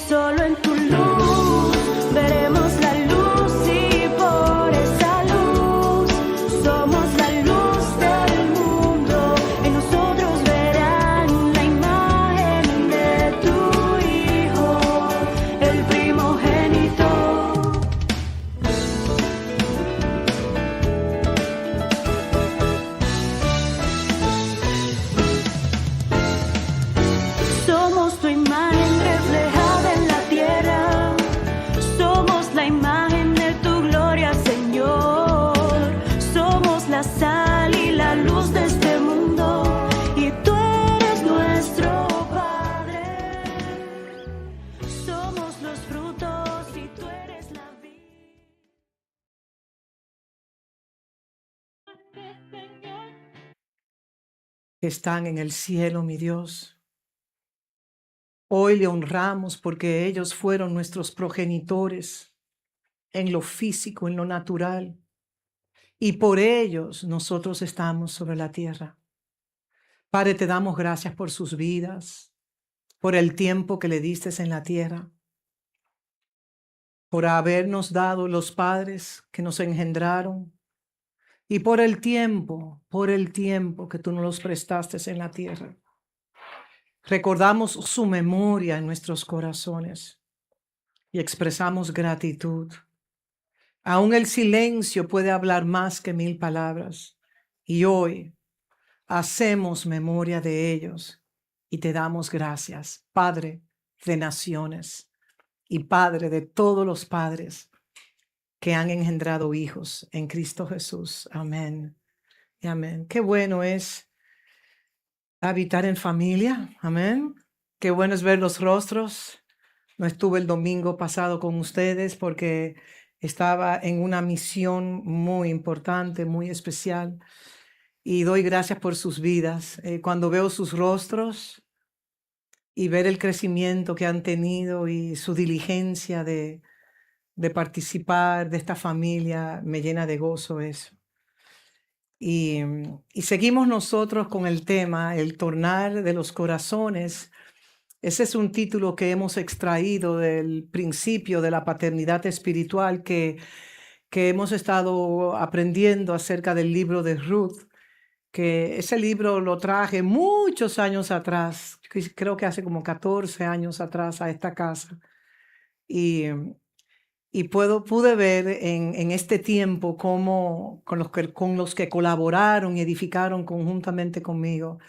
Solo en tu luz veremos la luz y por esa luz somos la luz del mundo. En nosotros verán la imagen de tu Hijo, el primogénito. Somos tu imagen reflejada en la tierra. Somos la imagen de tu gloria, Señor. Somos la sal y la luz de este mundo. Y tú eres nuestro Padre. Somos los frutos y tú eres la vida. Que están en el cielo, mi Dios. Hoy le honramos porque ellos fueron nuestros progenitores en lo físico, en lo natural, y por ellos nosotros estamos sobre la tierra. Padre, te damos gracias por sus vidas, por el tiempo que le diste en la tierra, por habernos dado los padres que nos engendraron, y por el tiempo que tú nos los prestaste en la tierra. Recordamos su memoria en nuestros corazones y expresamos gratitud. Aún el silencio puede hablar más que 1000 palabras. Y hoy hacemos memoria de ellos y te damos gracias, Padre de naciones y Padre de todos los padres que han engendrado hijos en Cristo Jesús. Amén y amén. Qué bueno es habitar en familia. Amén. Qué bueno es ver los rostros. No estuve el domingo pasado con ustedes porque estaba en una misión muy importante, muy especial. Y doy gracias por sus vidas. Cuando veo sus rostros y ver el crecimiento que han tenido y su diligencia de participar de esta familia, me llena de gozo eso. Y seguimos nosotros con el tema, el tornar de los corazones. Ese es un título que hemos extraído del principio de la paternidad espiritual que hemos estado aprendiendo acerca del libro de Ruth, que ese libro lo traje muchos años atrás, creo que hace como 14 años atrás a esta casa. Y pude ver en este tiempo cómo con los que colaboraron y edificaron conjuntamente conmigo,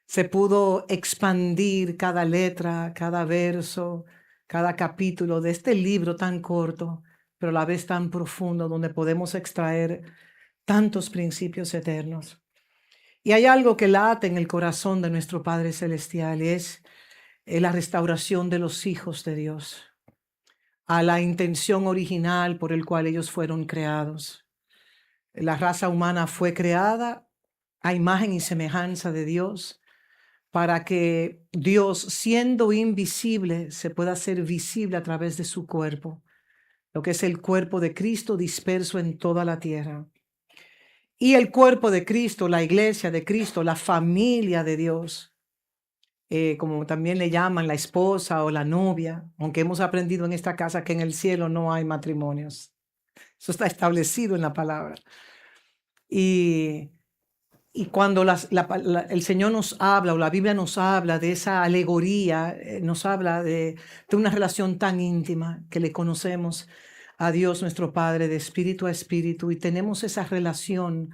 se pudo expandir cada letra, cada verso, cada capítulo de este libro tan corto, pero a la vez tan profundo, donde podemos extraer tantos principios eternos. Y hay algo que late en el corazón de nuestro Padre Celestial, y es la restauración de los hijos de Dios a la intención original por el cual ellos fueron creados. La raza humana fue creada a imagen y semejanza de Dios para que Dios, siendo invisible, se pueda hacer visible a través de su cuerpo, lo que es el cuerpo de Cristo disperso en toda la tierra. Y el cuerpo de Cristo, la iglesia de Cristo, la familia de Dios, como también le llaman la esposa o la novia, aunque hemos aprendido en esta casa que en el cielo no hay matrimonios. Eso está establecido en la palabra. Y cuando el Señor nos habla o la Biblia nos habla de esa alegoría, nos habla de una relación tan íntima que le conocemos a Dios nuestro Padre de espíritu a espíritu y tenemos esa relación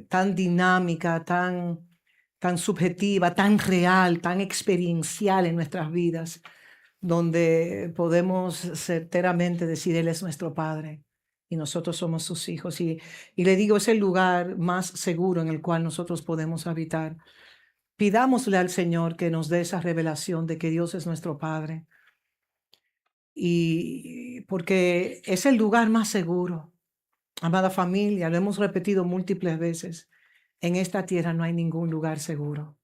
tan dinámica, tan subjetiva, tan real, tan experiencial en nuestras vidas, donde podemos certeramente decir, Él es nuestro Padre y nosotros somos sus hijos. Y le digo, es el lugar más seguro en el cual nosotros podemos habitar. Pidámosle al Señor que nos dé esa revelación de que Dios es nuestro Padre. Y porque es el lugar más seguro. Amada familia, lo hemos repetido múltiples veces. En esta tierra no hay ningún lugar seguro.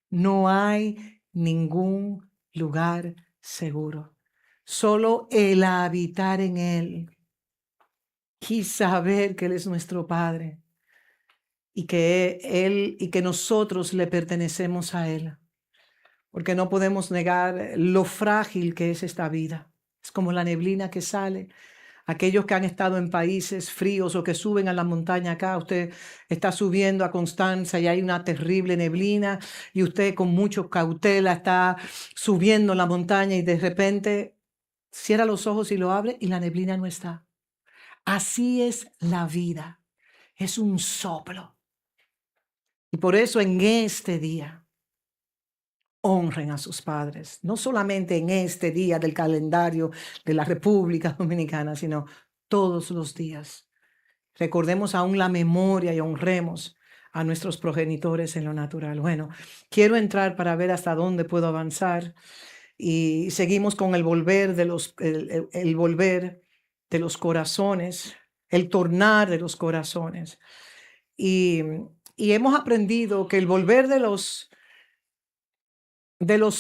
No hay ningún lugar seguro. Solo el habitar en Él y saber que Él es nuestro Padre y que nosotros le pertenecemos a Él porque no podemos negar lo frágil que es esta vida. Es como la neblina que sale. Aquellos que han estado en países fríos o que suben a la montaña acá, usted está subiendo a Constanza y hay una terrible neblina y usted con mucha cautela está subiendo la montaña y de repente cierra los ojos y lo abre y la neblina no está. Así es la vida. Es un soplo. Y por eso en este día honren a sus padres, no solamente en este día del calendario de la República Dominicana, sino todos los días. Recordemos aún la memoria y honremos a nuestros progenitores en lo natural. Bueno, quiero entrar para ver hasta dónde puedo avanzar y seguimos con el volver de el volver de los corazones, el tornar de los corazones. Y, y hemos aprendido que el volver de los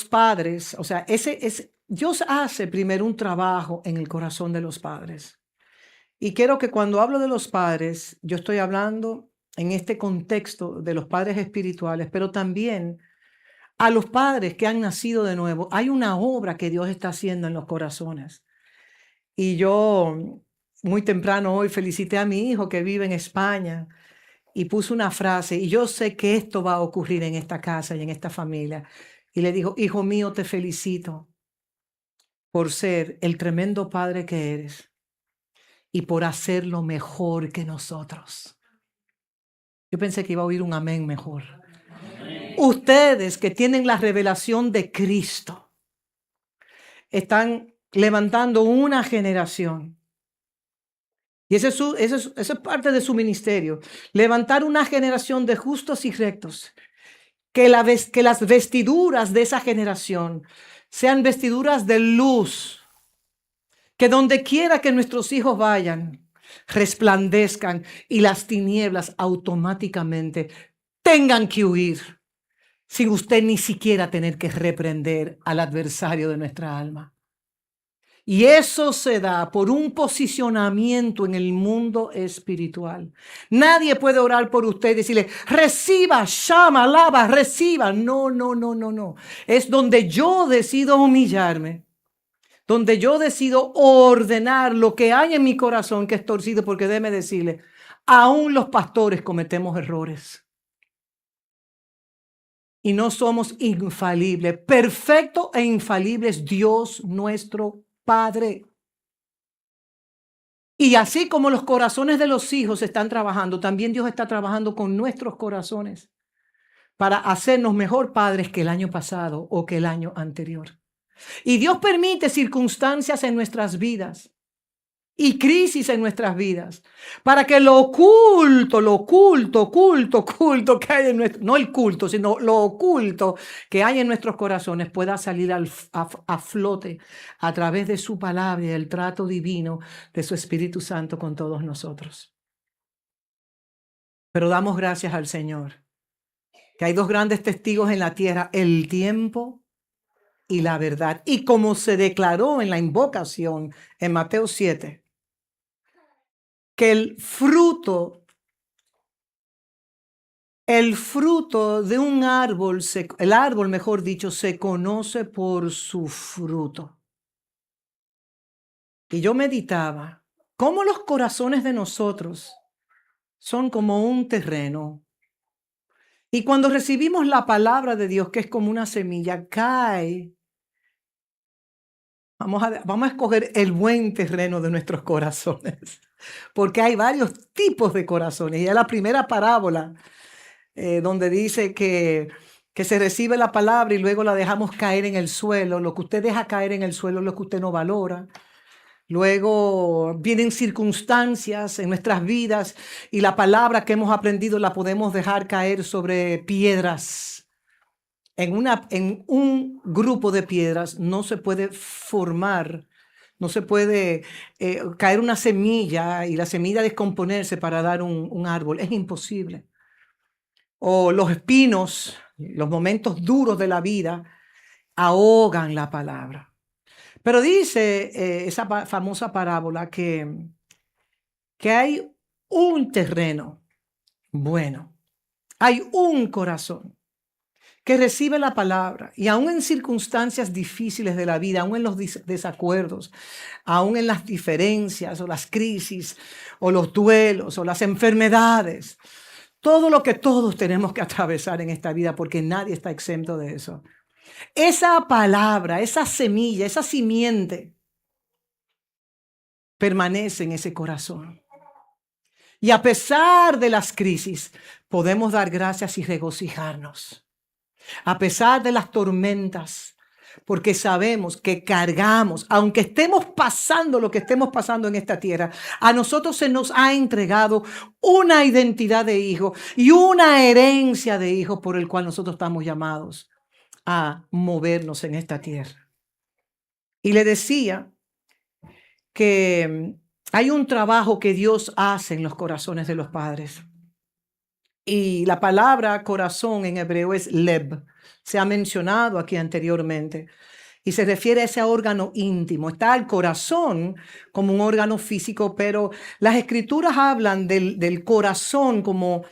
padres, o sea, Dios hace primero un trabajo en el corazón de los padres. Y quiero que cuando hablo de los padres, yo estoy hablando en este contexto de los padres espirituales, pero también a los padres que han nacido de nuevo. Hay una obra que Dios está haciendo en los corazones. Y yo muy temprano hoy felicité a mi hijo que vive en España y puso una frase, y yo sé que esto va a ocurrir en esta casa y en esta familia. Y le dijo, hijo mío, te felicito por ser el tremendo padre que eres y por hacerlo mejor que nosotros. Yo pensé que iba a oír un amén mejor. Amén. Ustedes que tienen la revelación de Cristo están levantando una generación. Y esa es parte de su ministerio. Levantar una generación de justos y rectos. Que las vestiduras de esa generación sean vestiduras de luz. Que donde quiera que nuestros hijos vayan, resplandezcan y las tinieblas automáticamente tengan que huir sin usted ni siquiera tener que reprender al adversario de nuestra alma. Y eso se da por un posicionamiento en el mundo espiritual. Nadie puede orar por usted y decirle, reciba, llama, alaba, reciba. No, no, no, no, no. Es donde yo decido humillarme, donde yo decido ordenar lo que hay en mi corazón que es torcido, porque déjeme decirle, aún los pastores cometemos errores. Y no somos infalibles. Perfecto e infalible es Dios nuestro Padre. Y así como los corazones de los hijos están trabajando, también Dios está trabajando con nuestros corazones para hacernos mejor padres que el año pasado o que el año anterior. Y Dios permite circunstancias en nuestras vidas y crisis en nuestras vidas para que lo oculto que hay en nuestro, no el culto, sino lo oculto que hay en nuestros corazones pueda salir a flote a través de su palabra y del trato divino de su Espíritu Santo con todos nosotros. Pero damos gracias al Señor que hay dos grandes testigos en la tierra, el tiempo y la verdad. Y como se declaró en la invocación en Mateo 7, que el fruto de un árbol, el árbol, mejor dicho, se conoce por su fruto. Y yo meditaba cómo los corazones de nosotros son como un terreno. Y cuando recibimos la palabra de Dios, que es como una semilla, cae. Vamos a escoger el buen terreno de nuestros corazones, porque hay varios tipos de corazones. Y es la primera parábola donde dice que se recibe la palabra y luego la dejamos caer en el suelo. Lo que usted deja caer en el suelo es lo que usted no valora. Luego vienen circunstancias en nuestras vidas y la palabra que hemos aprendido la podemos dejar caer sobre piedras. En un grupo de piedras no se puede formar, no se puede caer una semilla y la semilla descomponerse para dar un árbol. Es imposible. O los espinos, los momentos duros de la vida, ahogan la palabra. Pero dice esa famosa parábola que hay un terreno bueno, hay un corazón que recibe la palabra y aún en circunstancias difíciles de la vida, aún en los desacuerdos, aún en las diferencias o las crisis o los duelos o las enfermedades, todo lo que todos tenemos que atravesar en esta vida, porque nadie está exento de eso. Esa palabra, esa semilla, esa simiente permanece en ese corazón. Y a pesar de las crisis, podemos dar gracias y regocijarnos. A pesar de las tormentas, porque sabemos que cargamos, aunque estemos pasando lo que estemos pasando en esta tierra, a nosotros se nos ha entregado una identidad de hijo y una herencia de hijo por el cual nosotros estamos llamados a movernos en esta tierra. Y le decía que hay un trabajo que Dios hace en los corazones de los padres. Y la palabra corazón en hebreo es leb. Se ha mencionado aquí anteriormente. Y se refiere a ese órgano íntimo. Está el corazón como un órgano físico, pero las escrituras hablan del corazón como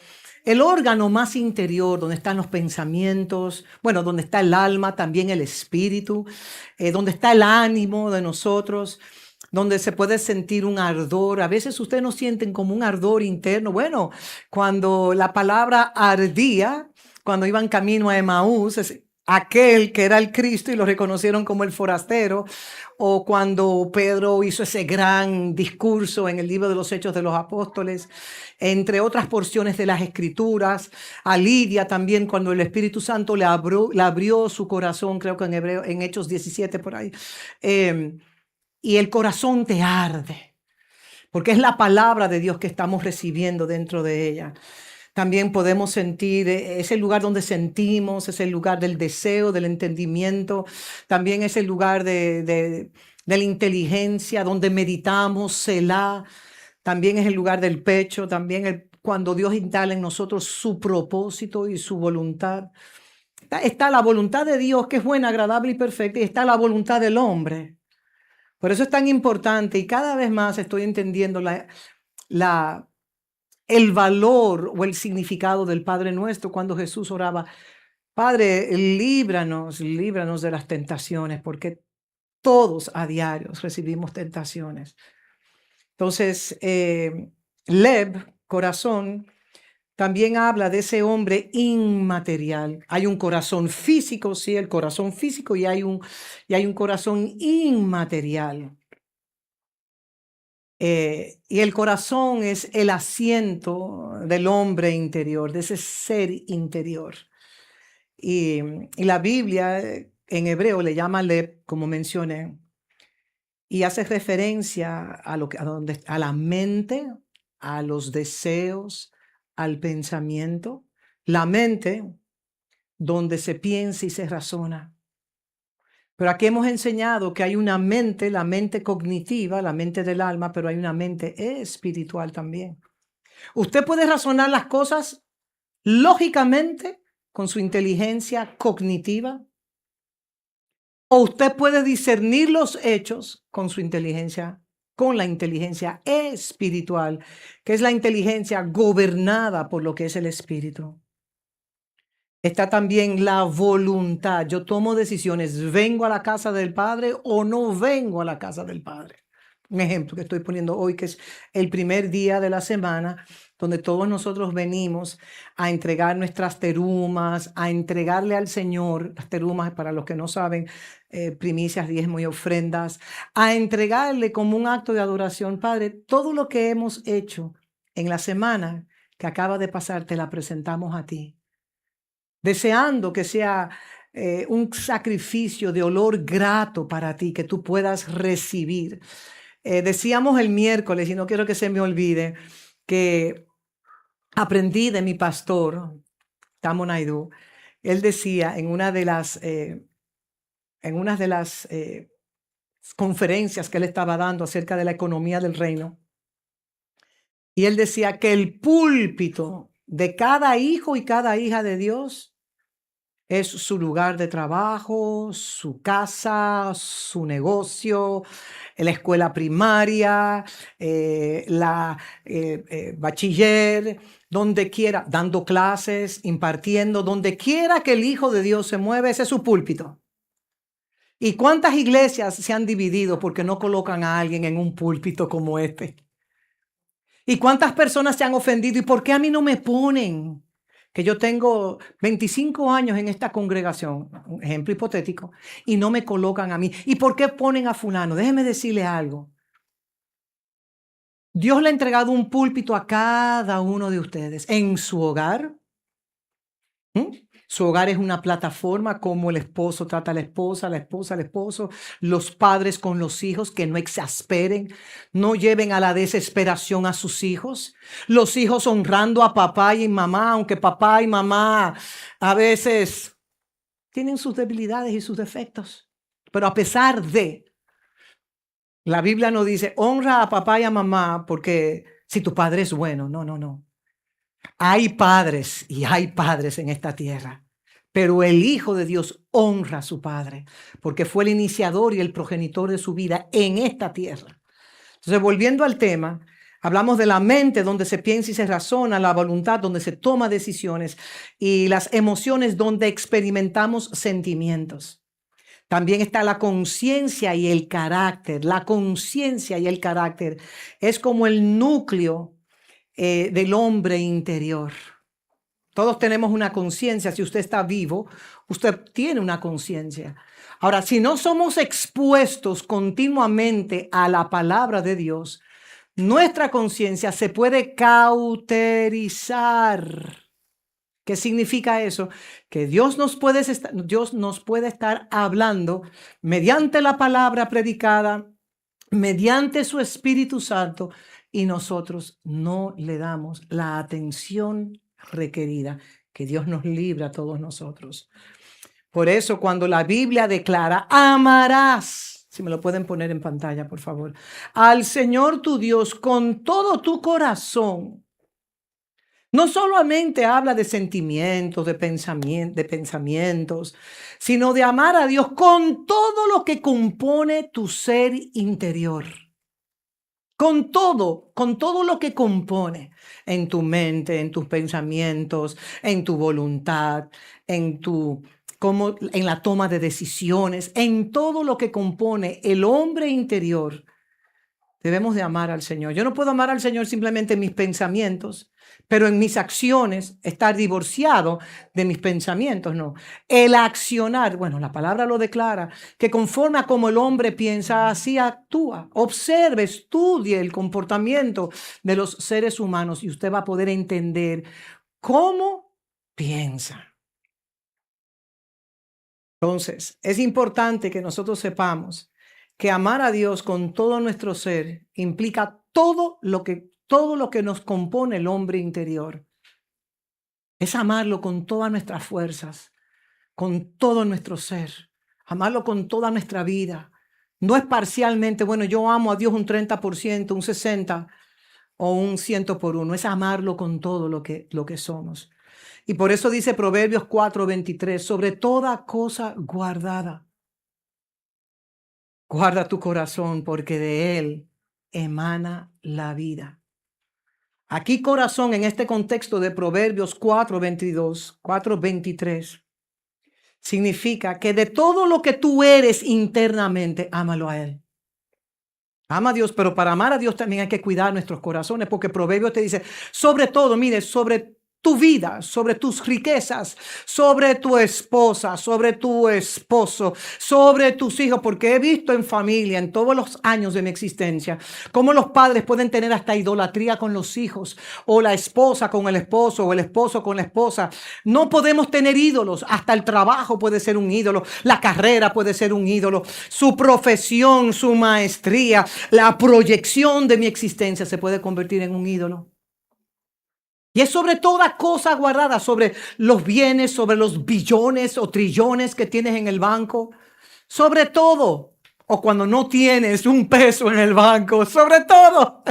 el órgano más interior, donde están los pensamientos, bueno, donde está el alma, también el espíritu, donde está el ánimo de nosotros, donde se puede sentir un ardor. A veces ustedes no sienten como un ardor interno. Bueno, cuando la palabra ardía, cuando iban camino a Emaús, aquel que era el Cristo y lo reconocieron como el forastero, o cuando Pedro hizo ese gran discurso en el libro de los Hechos de los Apóstoles, entre otras porciones de las Escrituras, a Lidia también cuando el Espíritu Santo le abrió su corazón, creo que en hebreo, en Hechos 17 por ahí, y el corazón te arde, porque es la palabra de Dios que estamos recibiendo dentro de ella. También podemos sentir, es el lugar donde sentimos, es el lugar del deseo, del entendimiento, también es el lugar de la inteligencia, donde meditamos, Selah, también es el lugar del pecho, también cuando Dios instala en nosotros su propósito y su voluntad. Está la voluntad de Dios, que es buena, agradable y perfecta, y está la voluntad del hombre. Por eso es tan importante, y cada vez más estoy entendiendo el valor o el significado del Padre Nuestro cuando Jesús oraba: Padre, líbranos de las tentaciones, porque todos a diario recibimos tentaciones. Entonces, Leb, corazón, también habla de ese hombre inmaterial. Hay un corazón físico, sí, el corazón físico, y hay un corazón inmaterial. Y el corazón es el asiento del hombre interior, de ese ser interior. Y la Biblia en hebreo le llama Leb, como mencioné, y hace referencia a la mente, a los deseos, al pensamiento. La mente, donde se piensa y se razona. Pero aquí hemos enseñado que hay una mente, la mente cognitiva, la mente del alma, pero hay una mente espiritual también. Usted puede razonar las cosas lógicamente con su inteligencia cognitiva, o usted puede discernir los hechos con su inteligencia, con la inteligencia espiritual, que es la inteligencia gobernada por lo que es el espíritu. Está también la voluntad. Yo tomo decisiones. ¿Vengo a la casa del Padre o no vengo a la casa del Padre? Un ejemplo que estoy poniendo hoy, que es el primer día de la semana, donde todos nosotros venimos a entregar nuestras terumas, a entregarle al Señor, las terumas, para los que no saben, primicias, diezmo y ofrendas, a entregarle como un acto de adoración. Padre, todo lo que hemos hecho en la semana que acaba de pasar, te la presentamos a ti, deseando que sea un sacrificio de olor grato para ti, que tú puedas recibir. Decíamos el miércoles, y no quiero que se me olvide, que aprendí de mi pastor, Tamo Naidoo. Él decía en una de las conferencias que él estaba dando acerca de la economía del reino, y él decía que el púlpito de cada hijo y cada hija de Dios es su lugar de trabajo, su casa, su negocio, la escuela primaria, bachiller, donde quiera, dando clases, impartiendo, donde quiera que el Hijo de Dios se mueve, ese es su púlpito. ¿Y cuántas iglesias se han dividido porque no colocan a alguien en un púlpito como este? ¿Y cuántas personas se han ofendido? ¿Y por qué a mí no me ponen? Que yo tengo 25 años en esta congregación, un ejemplo hipotético, y no me colocan a mí. ¿Y por qué ponen a fulano? Déjeme decirle algo. Dios le ha entregado un púlpito a cada uno de ustedes en su hogar. Su hogar es una plataforma, como el esposo trata a la esposa al esposo, los padres con los hijos, que no exasperen, no lleven a la desesperación a sus hijos, los hijos honrando a papá y mamá, aunque papá y mamá a veces tienen sus debilidades y sus defectos, pero a pesar de, la Biblia no dice honra a papá y a mamá porque si tu padre es bueno, no. Hay padres y hay padres en esta tierra, pero el Hijo de Dios honra a su Padre porque fue el iniciador y el progenitor de su vida en esta tierra. Entonces, volviendo al tema, hablamos de la mente donde se piensa y se razona, la voluntad donde se toma decisiones y las emociones donde experimentamos sentimientos. También está la conciencia y el carácter. La conciencia y el carácter es como el núcleo del hombre interior. Todos tenemos una conciencia. Si usted está vivo, usted tiene una conciencia. Ahora, si no somos expuestos continuamente a la palabra de Dios, nuestra conciencia se puede cauterizar. ¿Qué significa eso? Que Dios nos puede estar hablando mediante la palabra predicada, mediante su Espíritu Santo, y nosotros no le damos la atención requerida. Que Dios nos libre a todos nosotros. Por eso, cuando la Biblia declara, amarás, si me lo pueden poner en pantalla, por favor, al Señor tu Dios con todo tu corazón. No solamente habla de sentimientos, de pensamientos, sino de amar a Dios con todo lo que compone tu ser interior. Con todo lo que compone en tu mente, en tus pensamientos, en tu voluntad, en la toma de decisiones, en todo lo que compone el hombre interior. Debemos de amar al Señor. Yo no puedo amar al Señor simplemente en mis pensamientos, pero en mis acciones estar divorciado de mis pensamientos, no. El accionar, bueno, la palabra lo declara, que conforme a como el hombre piensa, así actúa. Observe, estudie el comportamiento de los seres humanos y usted va a poder entender cómo piensa. Entonces, es importante que nosotros sepamos que amar a Dios con todo nuestro ser implica todo lo que nos compone el hombre interior. Es amarlo con todas nuestras fuerzas, con todo nuestro ser, amarlo con toda nuestra vida. No es parcialmente, bueno, yo amo a Dios un 30%, un 60% o un 100%. Es amarlo con todo lo que somos. Y por eso dice Proverbios 4:23, sobre toda cosa guardada. Guarda tu corazón porque de él emana la vida. Aquí corazón en este contexto de Proverbios 4:23 significa que de todo lo que tú eres internamente, ámalo a él. Ama a Dios, pero para amar a Dios también hay que cuidar nuestros corazones, porque Proverbios te dice, sobre todo, mire, sobre tu vida, sobre tus riquezas, sobre tu esposa, sobre tu esposo, sobre tus hijos, porque he visto en familia, en todos los años de mi existencia, cómo los padres pueden tener hasta idolatría con los hijos, o la esposa con el esposo, o el esposo con la esposa. No podemos tener ídolos, hasta el trabajo puede ser un ídolo, la carrera puede ser un ídolo, su profesión, su maestría, la proyección de mi existencia se puede convertir en un ídolo. Y es sobre toda cosa guardada, sobre los bienes, sobre los billones o trillones que tienes en el banco, sobre todo, o cuando no tienes un peso en el banco, sobre todo.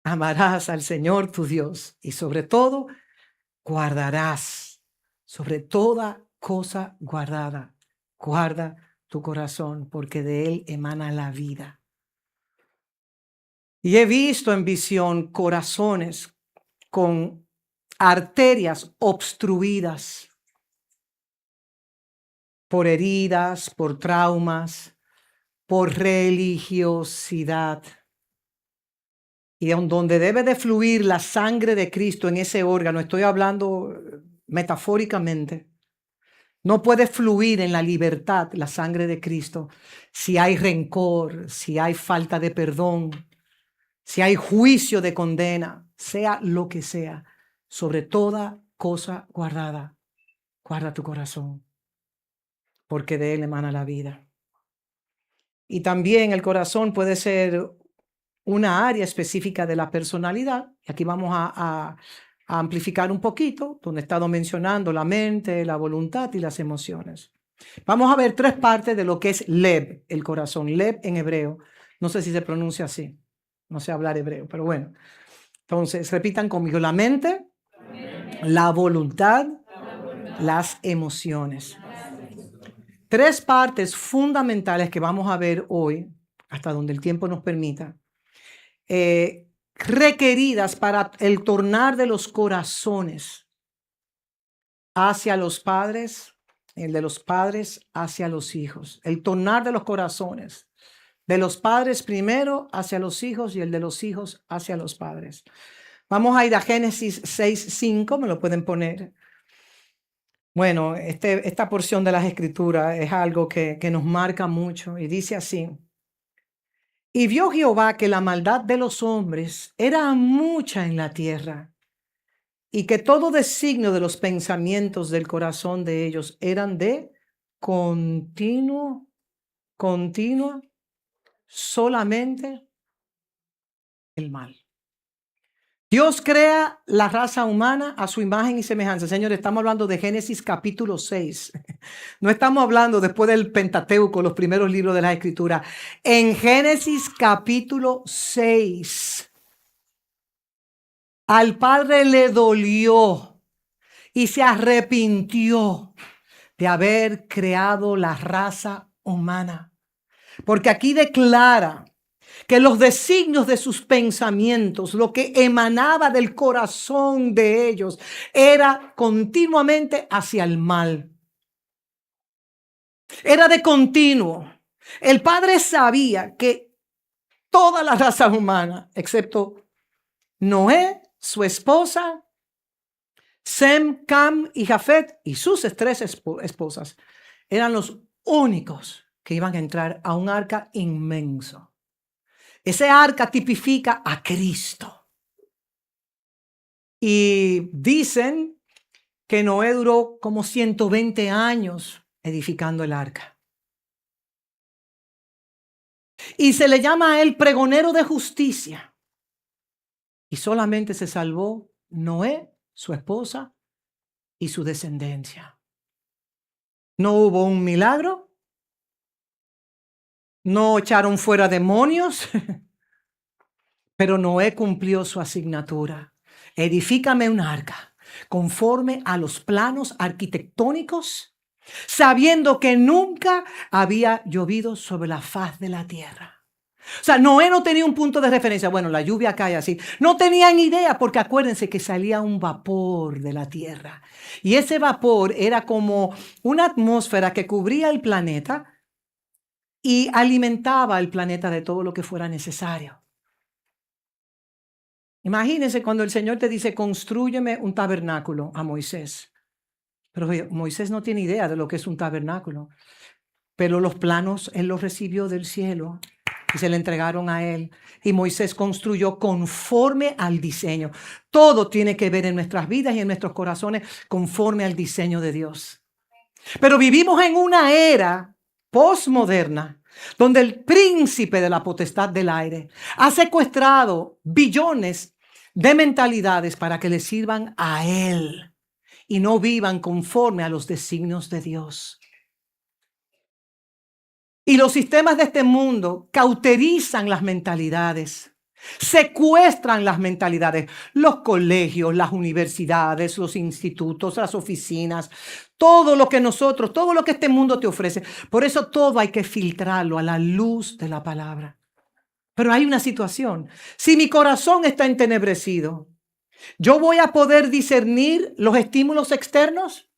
Amarás al Señor tu Dios y sobre todo guardarás, sobre toda cosa guardada, guarda tu corazón, porque de él emana la vida. Y he visto en visión corazones con arterias obstruidas por heridas, por traumas, por religiosidad. Y donde debe de fluir la sangre de Cristo en ese órgano, estoy hablando metafóricamente, no puede fluir en la libertad la sangre de Cristo si hay rencor, si hay falta de perdón, si hay juicio de condena, sea lo que sea, sobre toda cosa guardada, guarda tu corazón, porque de él emana la vida. Y también el corazón puede ser una área específica de la personalidad. Y aquí vamos a amplificar un poquito, donde he estado mencionando la mente, la voluntad y las emociones. Vamos a ver 3 partes de lo que es Lev, el corazón. Lev en hebreo. No sé si se pronuncia así. No sé hablar hebreo, pero bueno. Entonces, repitan conmigo. La mente, la voluntad, las emociones. 3 partes fundamentales que vamos a ver hoy, hasta donde el tiempo nos permita, requeridas para el tornar de los corazones hacia los padres, el de los padres hacia los hijos, el tornar de los corazones de los padres primero hacia los hijos y el de los hijos hacia los padres. Vamos a ir a Génesis 6:5, me lo pueden poner. Bueno, esta porción de las Escrituras es algo que nos marca mucho y dice así: y vio Jehová que la maldad de los hombres era mucha en la tierra, y que todo designio de los pensamientos del corazón de ellos eran de continua, solamente el mal. Dios crea la raza humana a su imagen y semejanza. Señores, estamos hablando de Génesis capítulo 6. No estamos hablando después del Pentateuco, los primeros libros de la Escritura. En Génesis capítulo 6, al Padre le dolió y se arrepintió de haber creado la raza humana. Porque aquí declara que los designios de sus pensamientos, lo que emanaba del corazón de ellos, era continuamente hacia el mal. Era de continuo. El Padre sabía que toda la raza humana, excepto Noé, su esposa, Sem, Cam y Jafet y sus 3 esposas, eran los únicos que iban a entrar a un arca inmenso. Ese arca tipifica a Cristo. Y dicen que Noé duró como 120 años edificando el arca. Y se le llama a él pregonero de justicia. Y solamente se salvó Noé, su esposa y su descendencia. No hubo un milagro. No echaron fuera demonios. Pero Noé cumplió su asignatura. Edifícame un arca conforme a los planos arquitectónicos, sabiendo que nunca había llovido sobre la faz de la tierra. O sea, Noé no tenía un punto de referencia. Bueno, la lluvia cae así. No tenían idea, porque acuérdense que salía un vapor de la tierra. Y ese vapor era como una atmósfera que cubría el planeta y alimentaba al planeta de todo lo que fuera necesario. Imagínense cuando el Señor te dice, constrúyeme un tabernáculo a Moisés. Pero Moisés no tiene idea de lo que es un tabernáculo. Pero los planos él los recibió del cielo y se le entregaron a él. Y Moisés construyó conforme al diseño. Todo tiene que ver en nuestras vidas y en nuestros corazones conforme al diseño de Dios. Pero vivimos en una era postmoderna donde el príncipe de la potestad del aire ha secuestrado billones de mentalidades para que le sirvan a él y no vivan conforme a los designios de Dios. Y los sistemas de este mundo cauterizan las mentalidades Secuestran las mentalidades, los colegios, las universidades, los institutos, las oficinas, todo lo que este mundo te ofrece. Por eso todo hay que filtrarlo a la luz de la palabra. Pero hay una situación. Si mi corazón está entenebrecido, ¿yo voy a poder discernir los estímulos externos?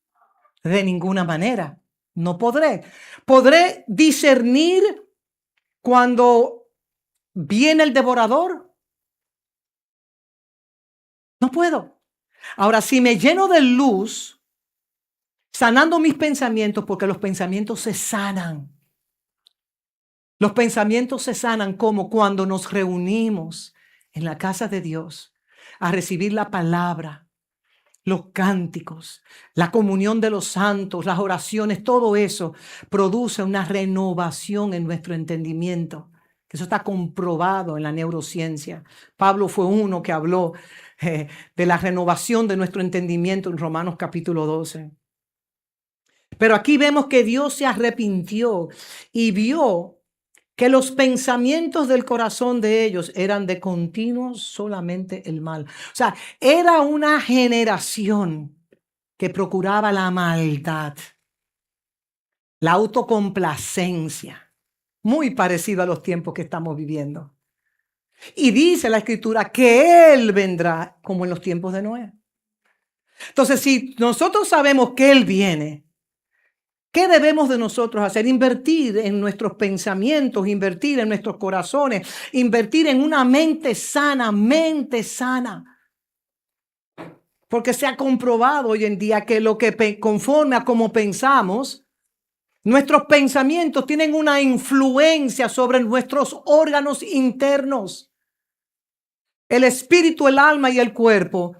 De ninguna manera. No podré. ¿Podré discernir cuando viene el devorador? No puedo. Ahora, si me lleno de luz, sanando mis pensamientos, porque los pensamientos se sanan. Los pensamientos se sanan como cuando nos reunimos en la casa de Dios a recibir la palabra, los cánticos, la comunión de los santos, las oraciones, todo eso produce una renovación en nuestro entendimiento. Eso está comprobado en la neurociencia. Pablo fue uno que habló de la renovación de nuestro entendimiento en Romanos capítulo 12. Pero aquí vemos que Dios se arrepintió y vio que los pensamientos del corazón de ellos eran de continuo solamente el mal. O sea, era una generación que procuraba la maldad, la autocomplacencia, muy parecido a los tiempos que estamos viviendo. Y dice la Escritura que Él vendrá como en los tiempos de Noé. Entonces, si nosotros sabemos que Él viene, ¿qué debemos de nosotros hacer? Invertir en nuestros pensamientos, invertir en nuestros corazones, invertir en una mente sana, mente sana. Porque se ha comprobado hoy en día que lo que conforme a cómo pensamos, nuestros pensamientos tienen una influencia sobre nuestros órganos internos. El espíritu, el alma y el cuerpo.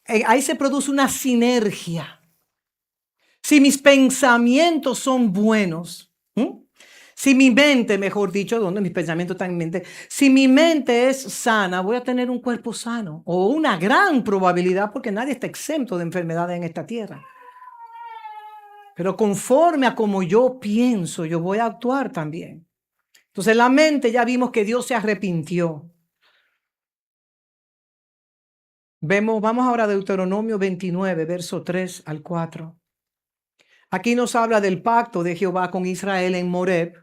Ahí se produce una sinergia. Si mis pensamientos son buenos, si mi mente, mejor dicho, donde mis pensamientos están en mi mente, si mi mente es sana, voy a tener un cuerpo sano o una gran probabilidad, porque nadie está exento de enfermedades en esta tierra. Pero conforme a como yo pienso, yo voy a actuar también. Entonces la mente, ya vimos que Dios se arrepintió. Vamos ahora a Deuteronomio 29, verso 3 al 4. Aquí nos habla del pacto de Jehová con Israel en Moreb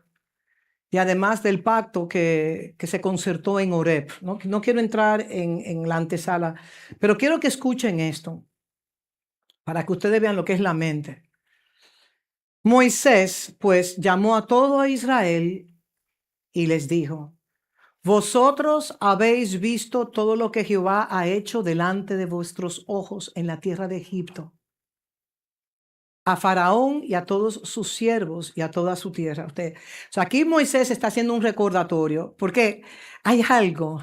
y además del pacto que se concertó en Horeb. No quiero entrar en la antesala, pero quiero que escuchen esto para que ustedes vean lo que es la mente. Moisés, pues, llamó a todo Israel y les dijo: vosotros habéis visto todo lo que Jehová ha hecho delante de vuestros ojos en la tierra de Egipto, a Faraón y a todos sus siervos y a toda su tierra. Aquí Moisés está haciendo un recordatorio porque hay algo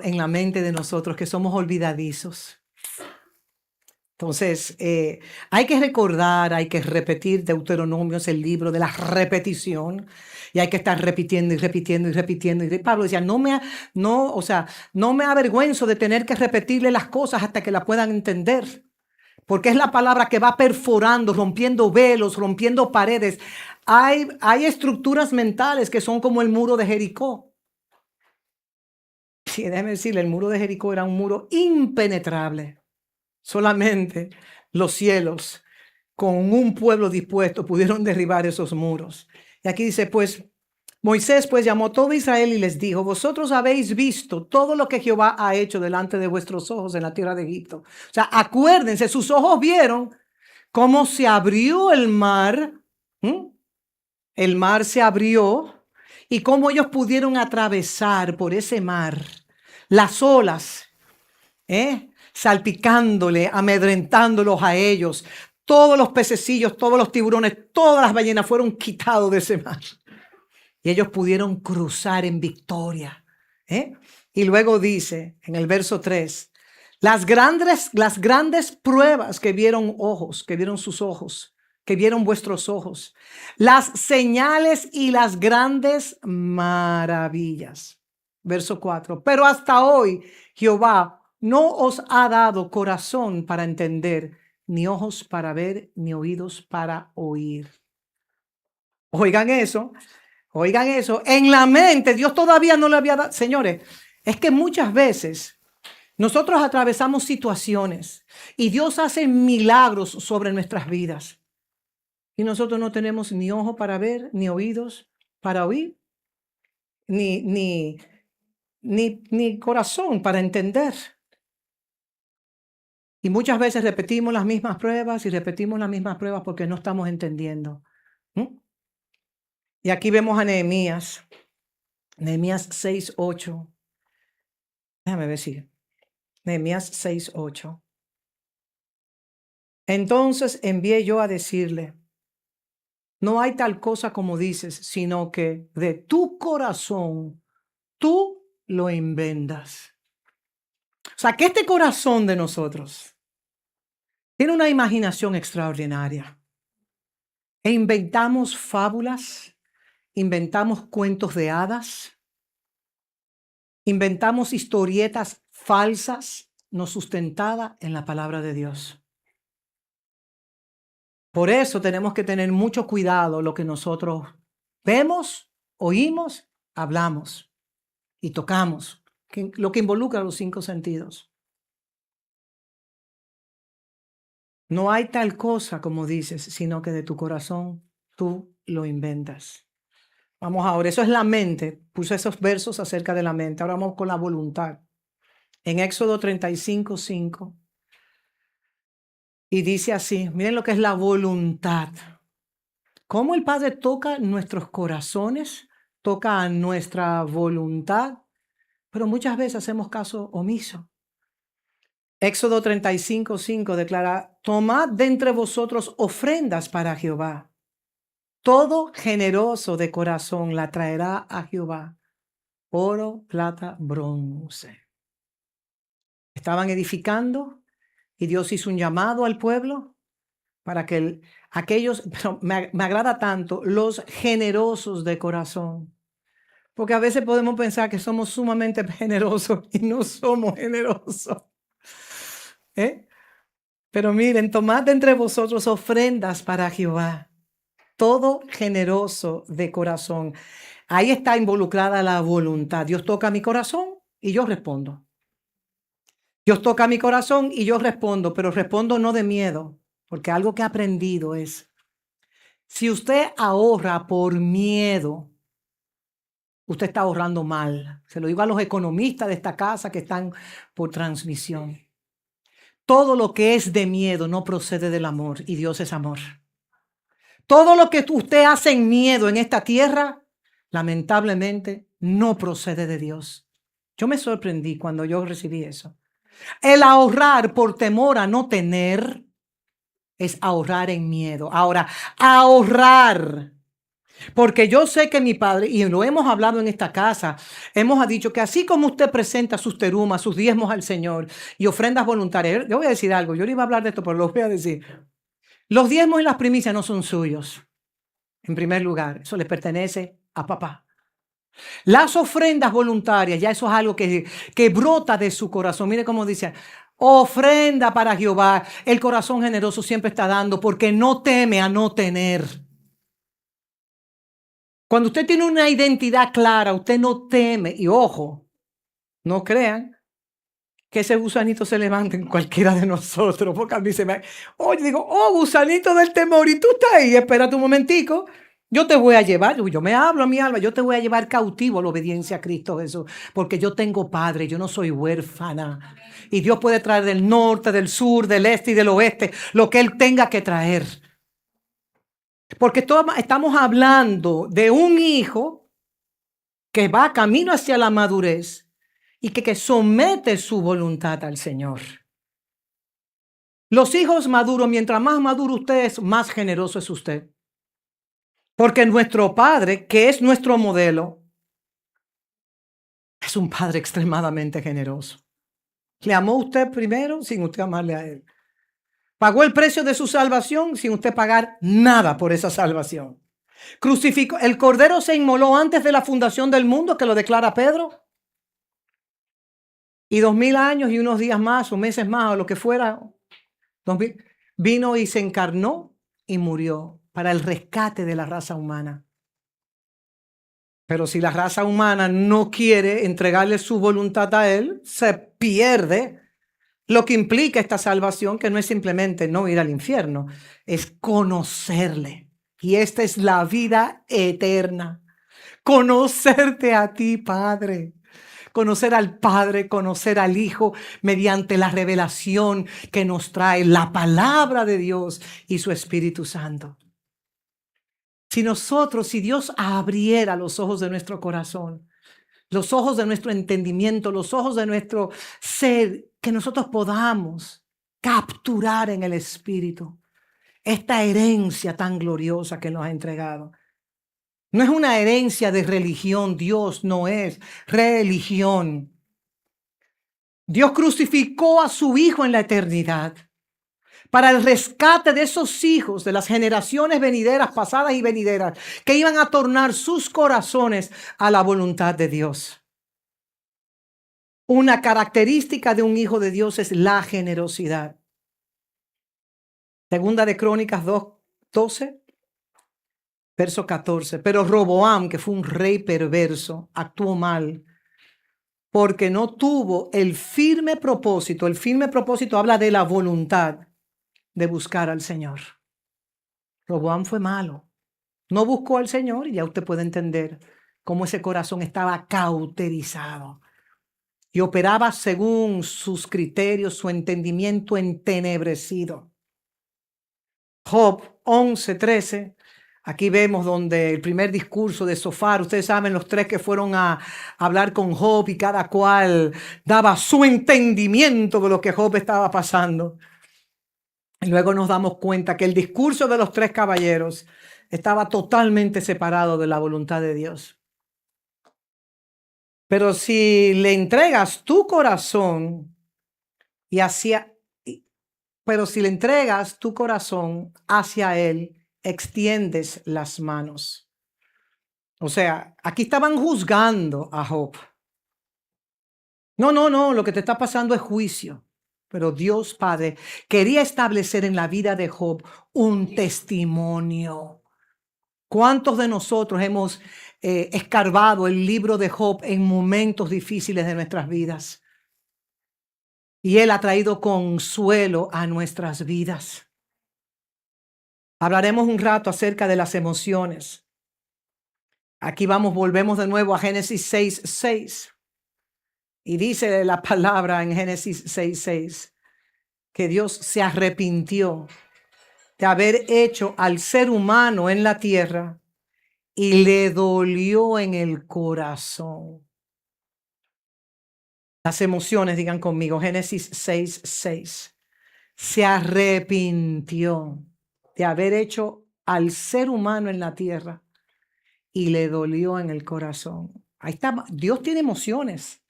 en la mente de nosotros que somos olvidadizos. Entonces, hay que recordar, hay que repetir. Deuteronomio es el libro de la repetición y hay que estar repitiendo y repitiendo y repitiendo. Y Pablo decía, no me avergüenzo de tener que repetirle las cosas hasta que la puedan entender. Porque es la palabra que va perforando, rompiendo velos, rompiendo paredes. Hay estructuras mentales que son como el muro de Jericó. Sí, déjeme decirle, el muro de Jericó era un muro impenetrable. Solamente los cielos, con un pueblo dispuesto, pudieron derribar esos muros. Y aquí dice, pues, Moisés pues llamó a todo Israel y les dijo: vosotros habéis visto todo lo que Jehová ha hecho delante de vuestros ojos en la tierra de Egipto. O sea, acuérdense, sus ojos vieron cómo se abrió el mar. El mar se abrió y cómo ellos pudieron atravesar por ese mar las olas, salpicándole, amedrentándolos a ellos. Todos los pececillos, todos los tiburones, todas las ballenas fueron quitados de ese mar. Y ellos pudieron cruzar en victoria. Y luego dice en el verso 3, las grandes pruebas que vieron sus ojos, que vieron vuestros ojos, las señales y las grandes maravillas. Verso 4, pero hasta hoy Jehová no os ha dado corazón para entender, ni ojos para ver, ni oídos para oír. Oigan eso, en la mente Dios todavía no le había dado. Señores, es que muchas veces nosotros atravesamos situaciones y Dios hace milagros sobre nuestras vidas. Y nosotros no tenemos ni ojo para ver, ni oídos para oír, ni, ni, ni corazón para entender. Y muchas veces repetimos las mismas pruebas y repetimos las mismas pruebas porque no estamos entendiendo. ¿Mm? Y aquí vemos a Nehemías. Nehemías 6:8. Déjame ver si. Nehemías 6:8. Entonces envié yo a decirle, no hay tal cosa como dices, sino que de tu corazón tú lo inventas. O sea, que este corazón de nosotros tiene una imaginación extraordinaria. E inventamos fábulas, inventamos cuentos de hadas, inventamos historietas falsas, no sustentadas en la palabra de Dios. Por eso tenemos que tener mucho cuidado lo que nosotros vemos, oímos, hablamos y tocamos, lo que involucra los 5 sentidos. No hay tal cosa como dices, sino que de tu corazón tú lo inventas. Vamos ahora, eso es la mente. Puse esos versos acerca de la mente. Ahora vamos con la voluntad. En Éxodo 35:5. Y dice así, miren lo que es la voluntad. Cómo el Padre toca nuestros corazones, toca a nuestra voluntad, pero muchas veces hacemos caso omiso. Éxodo 35:5 declara, tomad de entre vosotros ofrendas para Jehová. Todo generoso de corazón la traerá a Jehová. Oro, plata, bronce. Estaban edificando y Dios hizo un llamado al pueblo para que aquellos, pero me agrada tanto, los generosos de corazón. Porque a veces podemos pensar que somos sumamente generosos y no somos generosos. Pero miren, tomad de entre vosotros ofrendas para Jehová. Todo generoso de corazón. Ahí está involucrada la voluntad. Dios toca mi corazón y yo respondo. Dios toca mi corazón y yo respondo, pero respondo no de miedo, porque algo que he aprendido es, si usted ahorra por miedo, usted está ahorrando mal. Se lo digo a los economistas de esta casa que están por transmisión. Todo lo que es de miedo no procede del amor y Dios es amor. Todo lo que usted hace en miedo en esta tierra, lamentablemente, no procede de Dios. Yo me sorprendí cuando yo recibí eso. El ahorrar por temor a no tener es ahorrar en miedo. Ahora, ahorrar. Porque yo sé que mi padre, y lo hemos hablado en esta casa, hemos dicho que así como usted presenta sus terumas, sus diezmos al Señor y ofrendas voluntarias, yo voy a decir algo, yo no iba a hablar de esto, pero lo voy a decir. Los diezmos y las primicias no son suyos. En primer lugar, eso le pertenece a papá. Las ofrendas voluntarias, ya eso es algo que brota de su corazón. Mire cómo dice, ofrenda para Jehová. El corazón generoso siempre está dando porque no teme a no tener. Cuando usted tiene una identidad clara, usted no teme. Y ojo, no crean que ese gusanito se levante en cualquiera de nosotros. Porque a mí se me... Oye, digo, oh, gusanito del temor. Y tú estás ahí, espérate un momentico. Yo te voy a llevar, yo me hablo a mi alma, yo te voy a llevar cautivo a la obediencia a Cristo Jesús, porque yo tengo padre, yo no soy huérfana. Y Dios puede traer del norte, del sur, del este y del oeste, lo que Él tenga que traer. Porque estamos hablando de un hijo que va camino hacia la madurez y que somete su voluntad al Señor. Los hijos maduros, mientras más maduro usted es, más generoso es usted. Porque nuestro Padre, que es nuestro modelo, es un Padre extremadamente generoso. Le amó a usted primero sin usted amarle a Él. Pagó el precio de su salvación sin usted pagar nada por esa salvación. Crucificó. El Cordero se inmoló antes de la fundación del mundo, que lo declara Pedro. Y 2000 años y unos días más o meses más o lo que fuera, vino y se encarnó y murió para el rescate de la raza humana. Pero si la raza humana no quiere entregarle su voluntad a Él, se pierde lo que implica esta salvación, que no es simplemente no ir al infierno, es conocerle. Y esta es la vida eterna. Conocerte a ti, Padre. Conocer al Padre, conocer al Hijo mediante la revelación que nos trae la palabra de Dios y su Espíritu Santo. Si Dios abriera los ojos de nuestro corazón, los ojos de nuestro entendimiento, los ojos de nuestro ser, que nosotros podamos capturar en el Espíritu esta herencia tan gloriosa que nos ha entregado. No es una herencia de religión, Dios no es religión. Dios crucificó a su Hijo en la eternidad para el rescate de esos hijos de las generaciones venideras, pasadas y venideras, que iban a tornar sus corazones a la voluntad de Dios. Una característica de un hijo de Dios es la generosidad. Segunda de Crónicas 12, verso 14. Pero Roboam, que fue un rey perverso, actuó mal porque no tuvo el firme propósito. El firme propósito habla de la voluntad de buscar al Señor. Roboam fue malo. No buscó al Señor y ya usted puede entender cómo ese corazón estaba cauterizado y operaba según sus criterios, su entendimiento entenebrecido. Job 11:13. Aquí vemos donde el primer discurso de Sofar, ustedes saben los tres que fueron a hablar con Job y cada cual daba su entendimiento de lo que Job estaba pasando. Y luego nos damos cuenta que el discurso de los tres caballeros estaba totalmente separado de la voluntad de Dios. Pero si le entregas tu corazón hacia Él, extiendes las manos. O sea, aquí estaban juzgando a Job. No, lo que te está pasando es juicio. Pero Dios Padre quería establecer en la vida de Job un testimonio. ¿Cuántos de nosotros hemos escarbado el libro de Job en momentos difíciles de nuestras vidas? Y Él ha traído consuelo a nuestras vidas. Hablaremos un rato acerca de las emociones. Aquí volvemos de nuevo a Génesis 6:6. Y dice la palabra en Génesis 6:6 que Dios se arrepintió de haber hecho al ser humano en la tierra y le dolió en el corazón. Las emociones, digan conmigo, Génesis 6:6. Se arrepintió de haber hecho al ser humano en la tierra y le dolió en el corazón. Ahí está, Dios tiene emociones.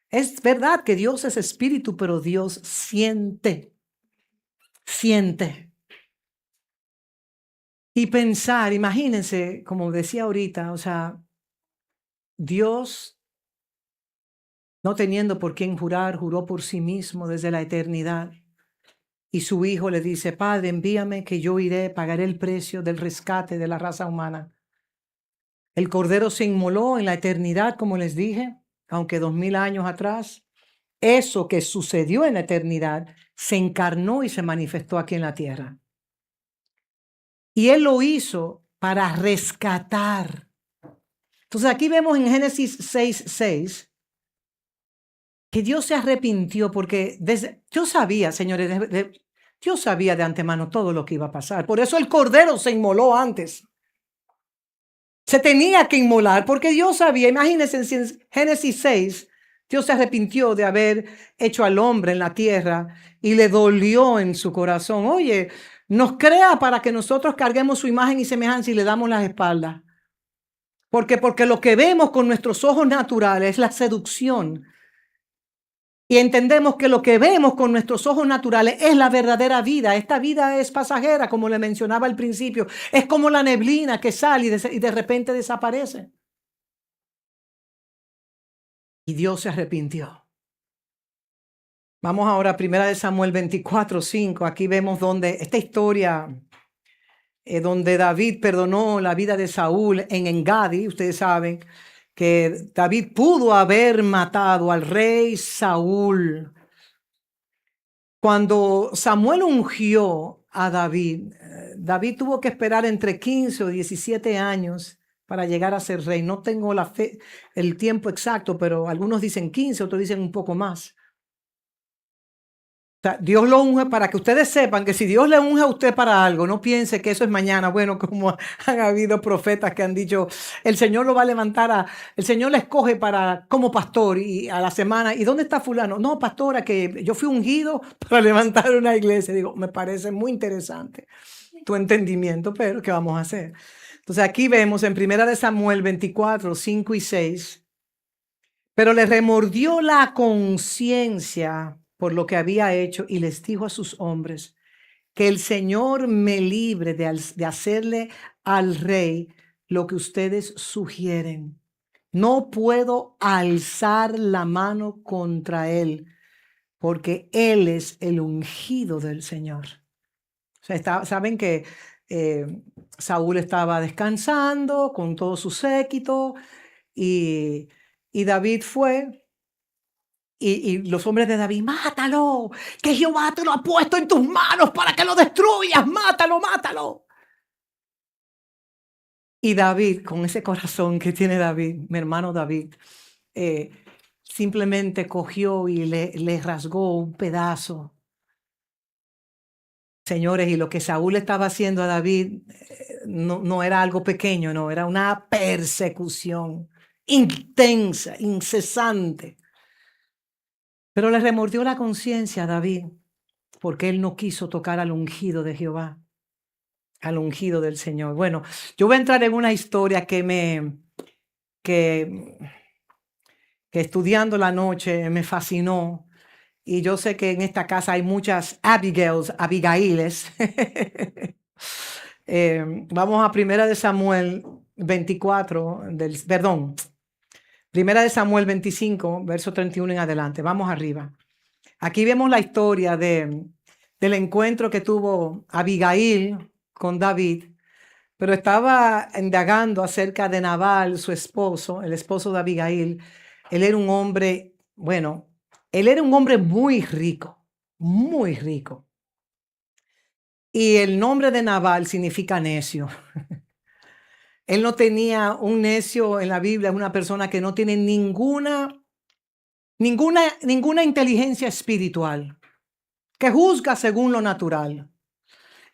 Es verdad que Dios es espíritu, pero Dios siente. Y pensar, imagínense, como decía ahorita, o sea, Dios, no teniendo por quién jurar, juró por sí mismo desde la eternidad. Y su hijo le dice, Padre, envíame que yo iré, pagaré el precio del rescate de la raza humana. El cordero se inmoló en la eternidad, como les dije, aunque 2000 años atrás. Eso que sucedió en la eternidad se encarnó y se manifestó aquí en la tierra. Y Él lo hizo para rescatar. Entonces aquí vemos en Génesis 6:6 que Dios se arrepintió porque yo sabía, señores, Dios sabía de antemano todo lo que iba a pasar. Por eso el cordero se inmoló antes. Se tenía que inmolar porque Dios sabía. Imagínense en Génesis 6, Dios se arrepintió de haber hecho al hombre en la tierra y le dolió en su corazón. Oye, nos crea para que nosotros carguemos su imagen y semejanza y le damos las espaldas. Porque lo que vemos con nuestros ojos naturales es la seducción. Y entendemos que lo que vemos con nuestros ojos naturales es la verdadera vida. Esta vida es pasajera, como le mencionaba al principio. Es como la neblina que sale y de repente desaparece. Y Dios se arrepintió. Vamos ahora a 1 Samuel 24:5. Aquí vemos donde esta historia donde David perdonó la vida de Saúl en Engadi. Ustedes saben que David pudo haber matado al rey Saúl. Cuando Samuel ungió a David, David tuvo que esperar entre 15 o 17 años para llegar a ser rey. No tengo el tiempo exacto, pero algunos dicen 15, otros dicen un poco más. O sea, Dios lo unge para que ustedes sepan que si Dios le unge a usted para algo, no piense que eso es mañana. Bueno, como han habido profetas que han dicho, el Señor lo va a levantar, el Señor le escoge como pastor y a la semana. ¿Y dónde está fulano? No, pastora, que yo fui ungido para levantar una iglesia. Digo, me parece muy interesante tu entendimiento, pero ¿qué vamos a hacer? Entonces aquí vemos en 1 Samuel 24, 5 y 6, pero le remordió la conciencia por lo que había hecho y les dijo a sus hombres, que el Señor me libre de hacerle al rey lo que ustedes sugieren. No puedo alzar la mano contra él, porque él es el ungido del Señor. O sea, saben que Saúl estaba descansando con todo su séquito y David fue. Y los hombres de David, mátalo, que Jehová te lo ha puesto en tus manos para que lo destruyas, mátalo, mátalo. Y David, con ese corazón que tiene David, mi hermano David, simplemente cogió y le rasgó un pedazo. Señores, y lo que Saúl estaba haciendo a David no era algo pequeño, no, era una persecución intensa, incesante. Pero le remordió la conciencia a David porque él no quiso tocar al ungido de Jehová, al ungido del Señor. Bueno, yo voy a entrar en una historia que estudiando la noche me fascinó. Y yo sé que en esta casa hay muchas Abigailes. Vamos a 1 Samuel 24, perdón, 1 Samuel 25, verso 31 en adelante. Vamos arriba. Aquí vemos la historia del encuentro que tuvo Abigail con David, pero estaba indagando acerca de Nabal, su esposo, el esposo de Abigail. Él era un hombre, bueno, él era un hombre muy rico, muy rico. Y el nombre de Nabal significa necio. Él no tenía un necio en la Biblia, es una persona que no tiene ninguna inteligencia espiritual, que juzga según lo natural.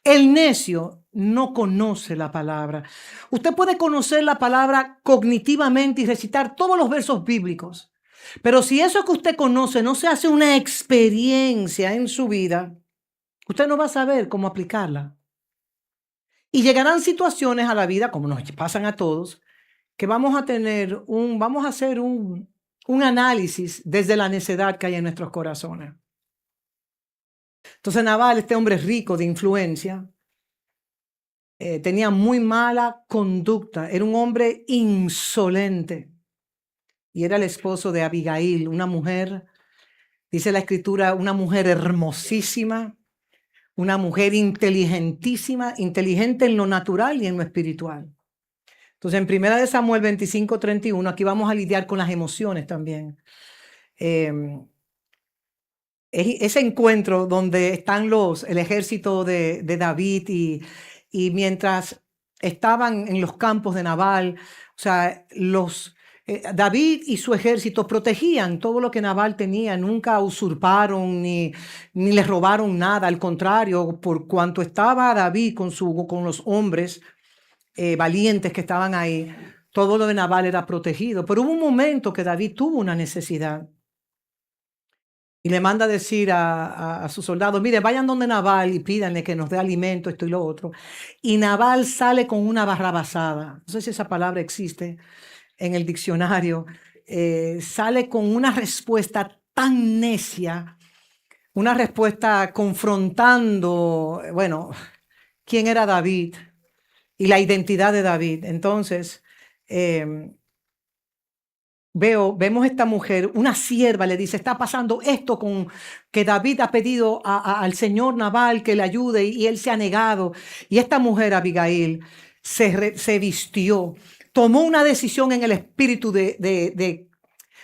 El necio no conoce la palabra. Usted puede conocer la palabra cognitivamente y recitar todos los versos bíblicos, pero si eso que usted conoce no se hace una experiencia en su vida, usted no va a saber cómo aplicarla. Y llegarán situaciones a la vida, como nos pasan a todos, que vamos a hacer un análisis desde la necedad que hay en nuestros corazones. Entonces Nabal, este hombre rico de influencia, tenía muy mala conducta, era un hombre insolente y era el esposo de Abigail, una mujer, dice la escritura, una mujer hermosísima, una mujer inteligentísima, inteligente en lo natural y en lo espiritual. Entonces en 1 Samuel 25, 31, aquí vamos a lidiar con las emociones también. Ese encuentro donde están el ejército de David y mientras estaban en los campos de Nabal, o sea, David y su ejército protegían todo lo que Nabal tenía, nunca usurparon ni les robaron nada, al contrario, por cuanto estaba David con los hombres valientes que estaban ahí, todo lo de Nabal era protegido. Pero hubo un momento que David tuvo una necesidad. Y le manda a decir a sus soldados, mire, vayan donde Nabal y pídanle que nos dé alimento, esto y lo otro. Y Nabal sale con una barrabasada. No sé si esa palabra existe en el diccionario. Sale con una respuesta tan necia, una respuesta confrontando, bueno, quién era David y la identidad de David. Entonces, vemos esta mujer, una sierva le dice, está pasando esto con que David ha pedido al señor Nabal que le ayude y él se ha negado. Y esta mujer, Abigail, se vistió, tomó una decisión en el espíritu de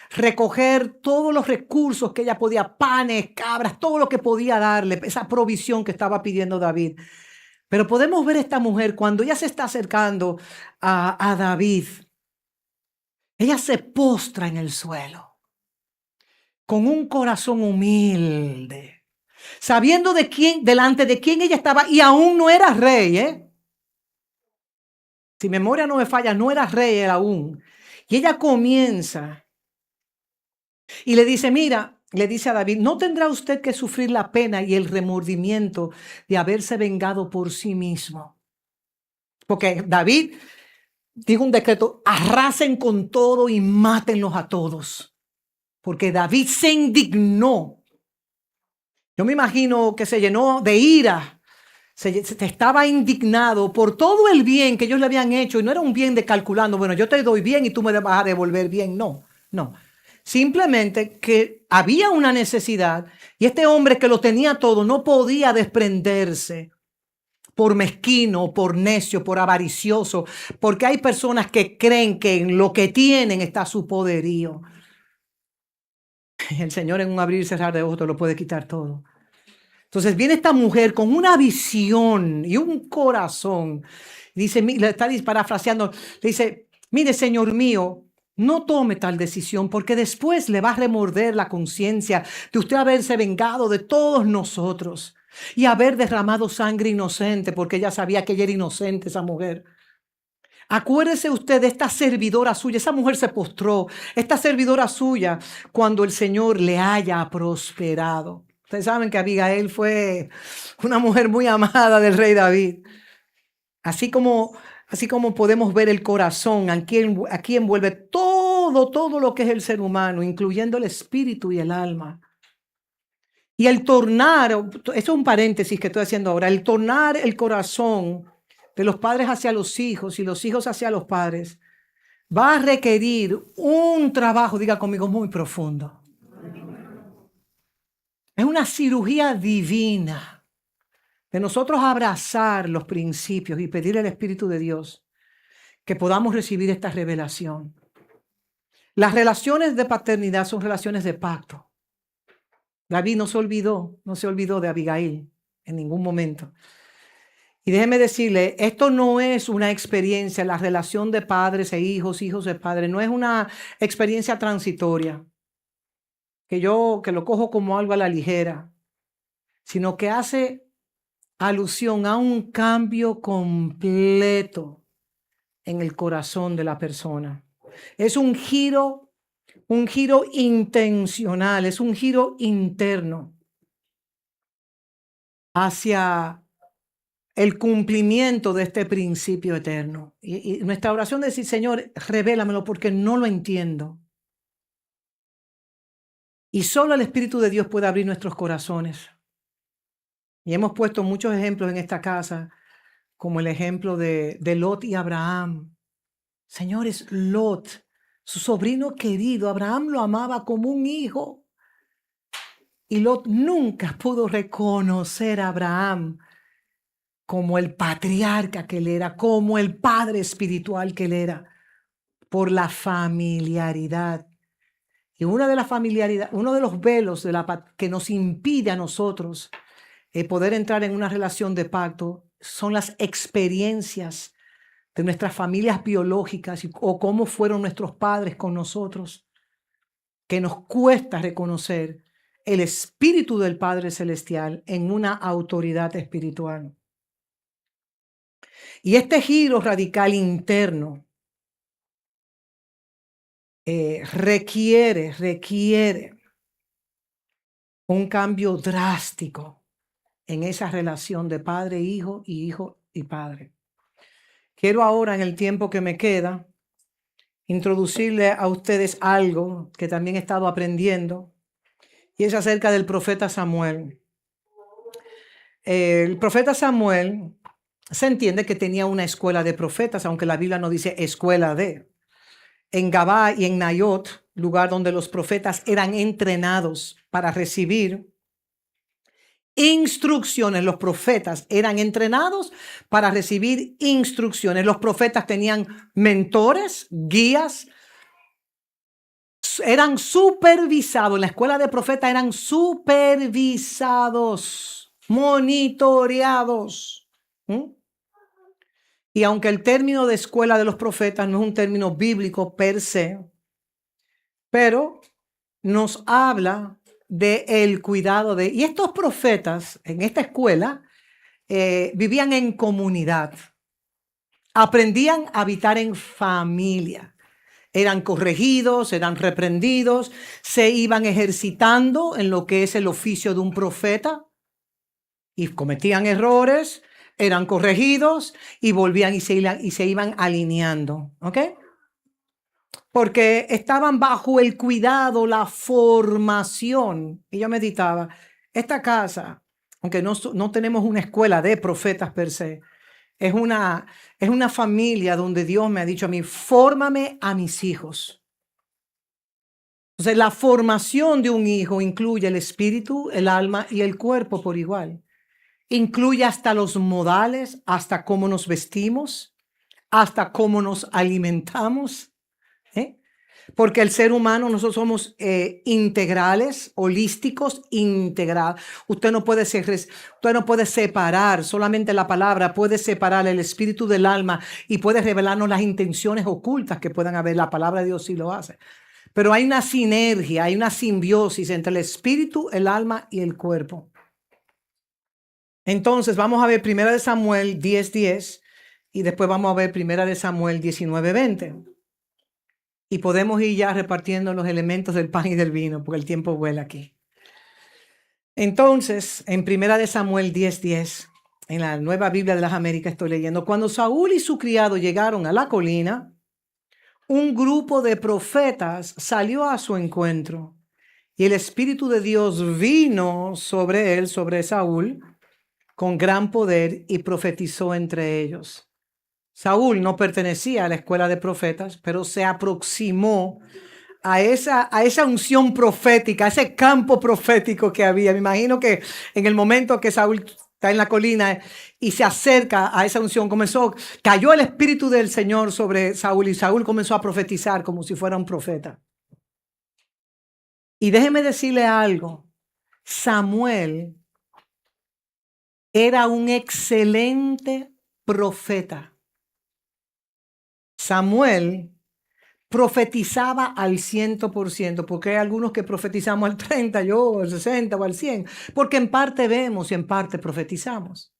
recoger todos los recursos que ella podía, panes, cabras, todo lo que podía darle, esa provisión que estaba pidiendo David. Pero podemos ver esta mujer cuando ella se está acercando a David. Ella se postra en el suelo con un corazón humilde, sabiendo delante de quién ella estaba, y aún no era rey, ¿eh? Si memoria no me falla, no era rey aún. Y ella comienza y le dice, mira, le dice a David, no tendrá usted que sufrir la pena y el remordimiento de haberse vengado por sí mismo. Porque David dijo un decreto, arrasen con todo y mátenlos a todos. Porque David se indignó. Yo me imagino que se llenó de ira. Estaba indignado por todo el bien que ellos le habían hecho. Y no era un bien de calculando, bueno, yo te doy bien y tú me vas a devolver bien. No, no. Simplemente que había una necesidad y este hombre que lo tenía todo no podía desprenderse por mezquino, por necio, por avaricioso, porque hay personas que creen que en lo que tienen está su poderío. El Señor en un abrir y cerrar de ojos te lo puede quitar todo. Entonces viene esta mujer con una visión y un corazón. Dice, le está parafraseando, le dice, mire, Señor mío, no tome tal decisión porque después le va a remorder la conciencia de usted haberse vengado de todos nosotros y haber derramado sangre inocente, porque ella sabía que ella era inocente, esa mujer. Acuérdese usted de esta servidora suya. Esa mujer se postró, esta servidora suya, cuando el Señor le haya prosperado. Ustedes saben que Abigail fue una mujer muy amada del rey David. Así como podemos ver el corazón, aquí envuelve todo lo que es el ser humano, incluyendo el espíritu y el alma. Y el tornar, esto es un paréntesis que estoy haciendo ahora, el tornar el corazón de los padres hacia los hijos y los hijos hacia los padres va a requerir un trabajo, diga conmigo, muy profundo. Es una cirugía divina de nosotros abrazar los principios y pedir al Espíritu de Dios que podamos recibir esta revelación. Las relaciones de paternidad son relaciones de pacto. David no se olvidó de Abigail en ningún momento. Y déjeme decirle, esto no es una experiencia, la relación de padres e hijos, hijos de padres, no es una experiencia transitoria, que lo cojo como algo a la ligera, sino que hace alusión a un cambio completo en el corazón de la persona. Es un giro intencional, es un giro interno hacia el cumplimiento de este principio eterno. Y nuestra oración es decir, Señor, revélamelo porque no lo entiendo. Y solo el Espíritu de Dios puede abrir nuestros corazones. Y hemos puesto muchos ejemplos en esta casa, como el ejemplo de Lot y Abraham. Señores, Lot, su sobrino querido, Abraham lo amaba como un hijo. Y Lot nunca pudo reconocer a Abraham como el patriarca que él era, como el padre espiritual que él era, por la familiaridad. Y uno de los velos que nos impide a nosotros poder entrar en una relación de pacto son las experiencias de nuestras familias biológicas o cómo fueron nuestros padres con nosotros, que nos cuesta reconocer el espíritu del Padre Celestial en una autoridad espiritual. Y este giro radical interno requiere un cambio drástico en esa relación de padre-hijo y hijo y padre. Quiero ahora, en el tiempo que me queda, introducirle a ustedes algo que también he estado aprendiendo, y es acerca del profeta Samuel. El profeta Samuel se entiende que tenía una escuela de profetas, aunque la Biblia no dice escuela de. en Gabá y en Nayot, lugar donde los profetas eran entrenados para recibir instrucciones. Los profetas eran entrenados para recibir instrucciones. Los profetas tenían mentores, guías, eran supervisados. En la escuela de profetas eran supervisados, monitoreados. Y aunque el término de escuela de los profetas no es un término bíblico per se, pero nos habla de el cuidado de... Y estos profetas en esta escuela vivían en comunidad, aprendían a habitar en familia. Eran corregidos, eran reprendidos, se iban ejercitando en lo que es el oficio de un profeta y cometían errores, eran corregidos y volvían y se iban alineando, ¿ok? Porque estaban bajo el cuidado, la formación. Y yo meditaba, esta casa, aunque no tenemos una escuela de profetas per se, es una familia donde Dios me ha dicho a mí, fórmame a mis hijos. Entonces, la formación de un hijo incluye el espíritu, el alma y el cuerpo por igual. Incluye hasta los modales, hasta cómo nos vestimos, hasta cómo nos alimentamos. Porque el ser humano, nosotros somos integrales, holísticos, integrales. Usted no puede separar, solamente la palabra puede separar el espíritu del alma y puede revelarnos las intenciones ocultas que puedan haber. La palabra de Dios sí lo hace. Pero hay una sinergia, hay una simbiosis entre el espíritu, el alma y el cuerpo. Entonces vamos a ver 1 Samuel 10:10 y después vamos a ver 1 Samuel 19:20. Y podemos ir ya repartiendo los elementos del pan y del vino, porque el tiempo vuela aquí. Entonces, en 1 Samuel 10:10, en la Nueva Biblia de las Américas estoy leyendo, cuando Saúl y su criado llegaron a la colina, un grupo de profetas salió a su encuentro y el Espíritu de Dios vino sobre él, sobre Saúl, con gran poder y profetizó entre ellos. Saúl no pertenecía a la escuela de profetas, pero se aproximó a esa unción profética, a ese campo profético que había. Me imagino que en el momento que Saúl está en la colina y se acerca a esa unción, cayó el Espíritu del Señor sobre Saúl y Saúl comenzó a profetizar como si fuera un profeta. Y déjeme decirle algo, Samuel era un excelente profeta. Samuel profetizaba al 100%, porque hay algunos que profetizamos al 30, yo al 60 o al 100, porque en parte vemos y en parte profetizamos.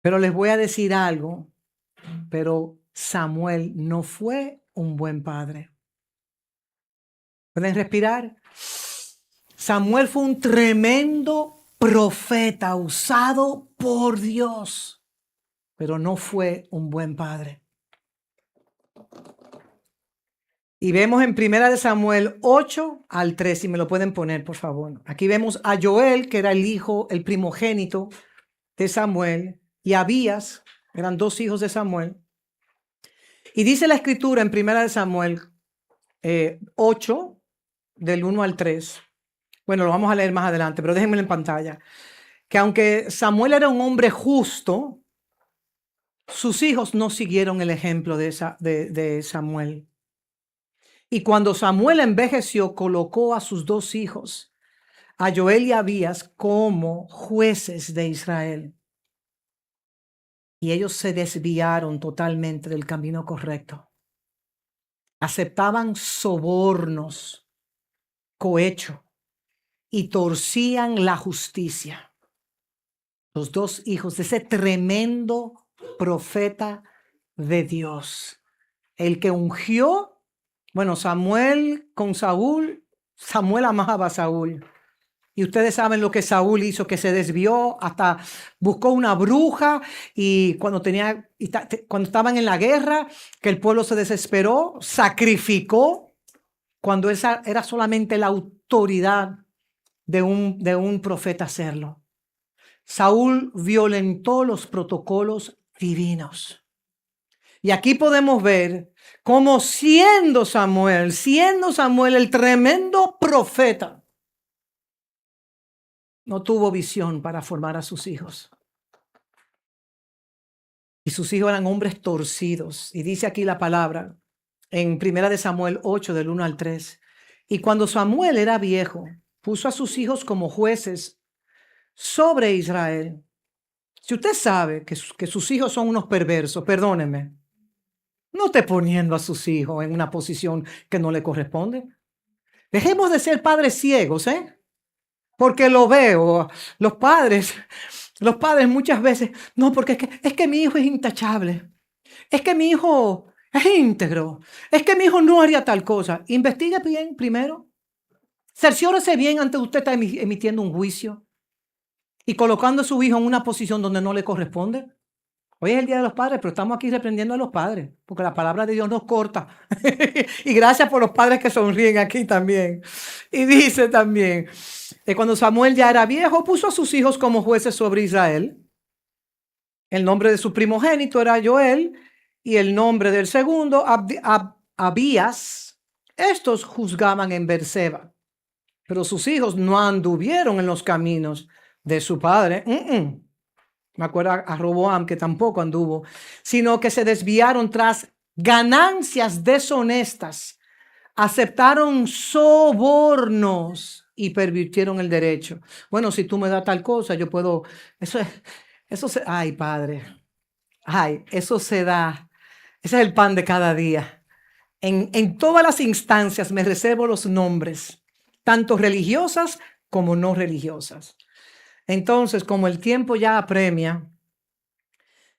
Pero les voy a decir algo, pero Samuel no fue un buen padre. ¿Pueden respirar? Samuel fue un tremendo profeta usado por Dios, pero no fue un buen padre. Y vemos en 1 Samuel 8-3, si me lo pueden poner, por favor. Aquí vemos a Joel, que era el hijo, el primogénito de Samuel, y Abías, eran dos hijos de Samuel. Y dice la escritura en 1 Samuel 8, del 1-3. Bueno, lo vamos a leer más adelante, pero déjenmelo en pantalla. Que aunque Samuel era un hombre justo, sus hijos no siguieron el ejemplo de Samuel. Y cuando Samuel envejeció, colocó a sus dos hijos, a Joel y a Abías, como jueces de Israel. Y ellos se desviaron totalmente del camino correcto. Aceptaban sobornos, cohecho, y torcían la justicia. Los dos hijos de ese tremendo profeta de Dios, el que ungió. Bueno, Samuel con Saúl, Samuel amaba a Saúl. Y ustedes saben lo que Saúl hizo, que se desvió, hasta buscó una bruja y cuando estaban en la guerra, que el pueblo se desesperó, sacrificó, cuando esa era solamente la autoridad de un profeta hacerlo. Saúl violentó los protocolos divinos. Y aquí podemos ver cómo siendo Samuel el tremendo profeta, no tuvo visión para formar a sus hijos. Y sus hijos eran hombres torcidos. Y dice aquí la palabra en 1 Samuel 8, del 1 al 3. Y cuando Samuel era viejo, puso a sus hijos como jueces sobre Israel. Si usted sabe que sus hijos son unos perversos, perdóneme, no esté poniendo a sus hijos en una posición que no le corresponde. Dejemos de ser padres ciegos, ¿eh? Porque lo veo, los padres muchas veces, no, porque es que mi hijo es intachable, es que mi hijo es íntegro, es que mi hijo no haría tal cosa. Investigue bien primero, cerciórese bien antes de usted estar emitiendo un juicio y colocando a su hijo en una posición donde no le corresponde. Hoy es el Día de los Padres, pero estamos aquí reprendiendo a los padres, porque la palabra de Dios nos corta. Y gracias por los padres que sonríen aquí también. Y dice también, cuando Samuel ya era viejo, puso a sus hijos como jueces sobre Israel. El nombre de su primogénito era Joel y el nombre del segundo, Abías. Estos juzgaban en Berseba, pero sus hijos no anduvieron en los caminos de su padre. Me acuerdo a Roboam, que tampoco anduvo, sino que se desviaron tras ganancias deshonestas, aceptaron sobornos y pervirtieron el derecho. Bueno, si tú me das tal cosa, yo puedo, ay, Padre, ay, eso se da, ese es el pan de cada día. En todas las instancias me reservo los nombres, tanto religiosas como no religiosas. Entonces, como el tiempo ya apremia,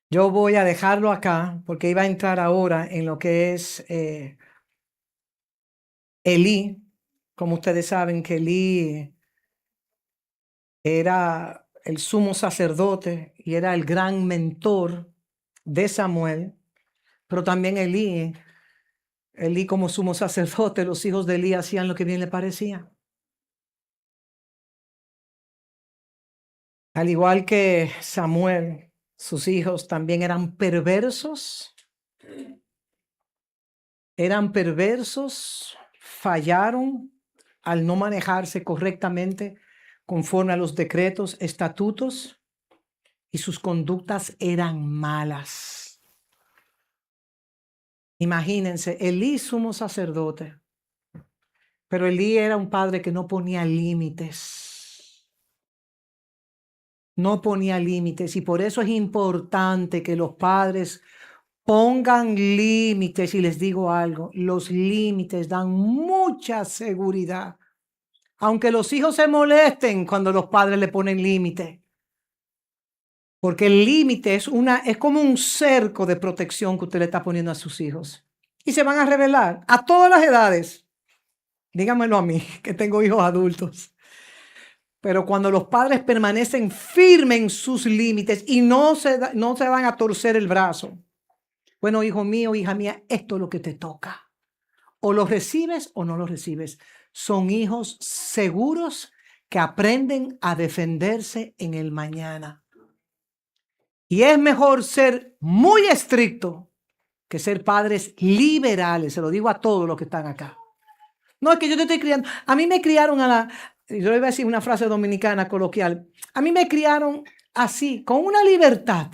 yo voy a dejarlo acá porque iba a entrar ahora en lo que es Elí. Como ustedes saben que Elí era el sumo sacerdote y era el gran mentor de Samuel, pero también Elí como sumo sacerdote, los hijos de Elí hacían lo que bien le parecía. Al igual que Samuel, sus hijos también eran perversos, fallaron al no manejarse correctamente conforme a los decretos, estatutos, y sus conductas eran malas. Imagínense, Elí sumo sacerdote, pero Elí era un padre que no ponía límites. No ponía límites, y por eso es importante que los padres pongan límites. Y les digo algo, los límites dan mucha seguridad. Aunque los hijos se molesten cuando los padres le ponen límite. Porque el límite es como un cerco de protección que usted le está poniendo a sus hijos. Y se van a rebelar a todas las edades. Díganmelo a mí, que tengo hijos adultos. Pero cuando los padres permanecen firmes en sus límites y no se van a torcer el brazo. Bueno, hijo mío, hija mía, esto es lo que te toca. O lo recibes o no lo recibes. Son hijos seguros que aprenden a defenderse en el mañana. Y es mejor ser muy estricto que ser padres liberales. Se lo digo a todos los que están acá. No es que yo te estoy criando. A mí me criaron yo le voy a decir una frase dominicana coloquial. A mí me criaron así, con una libertad.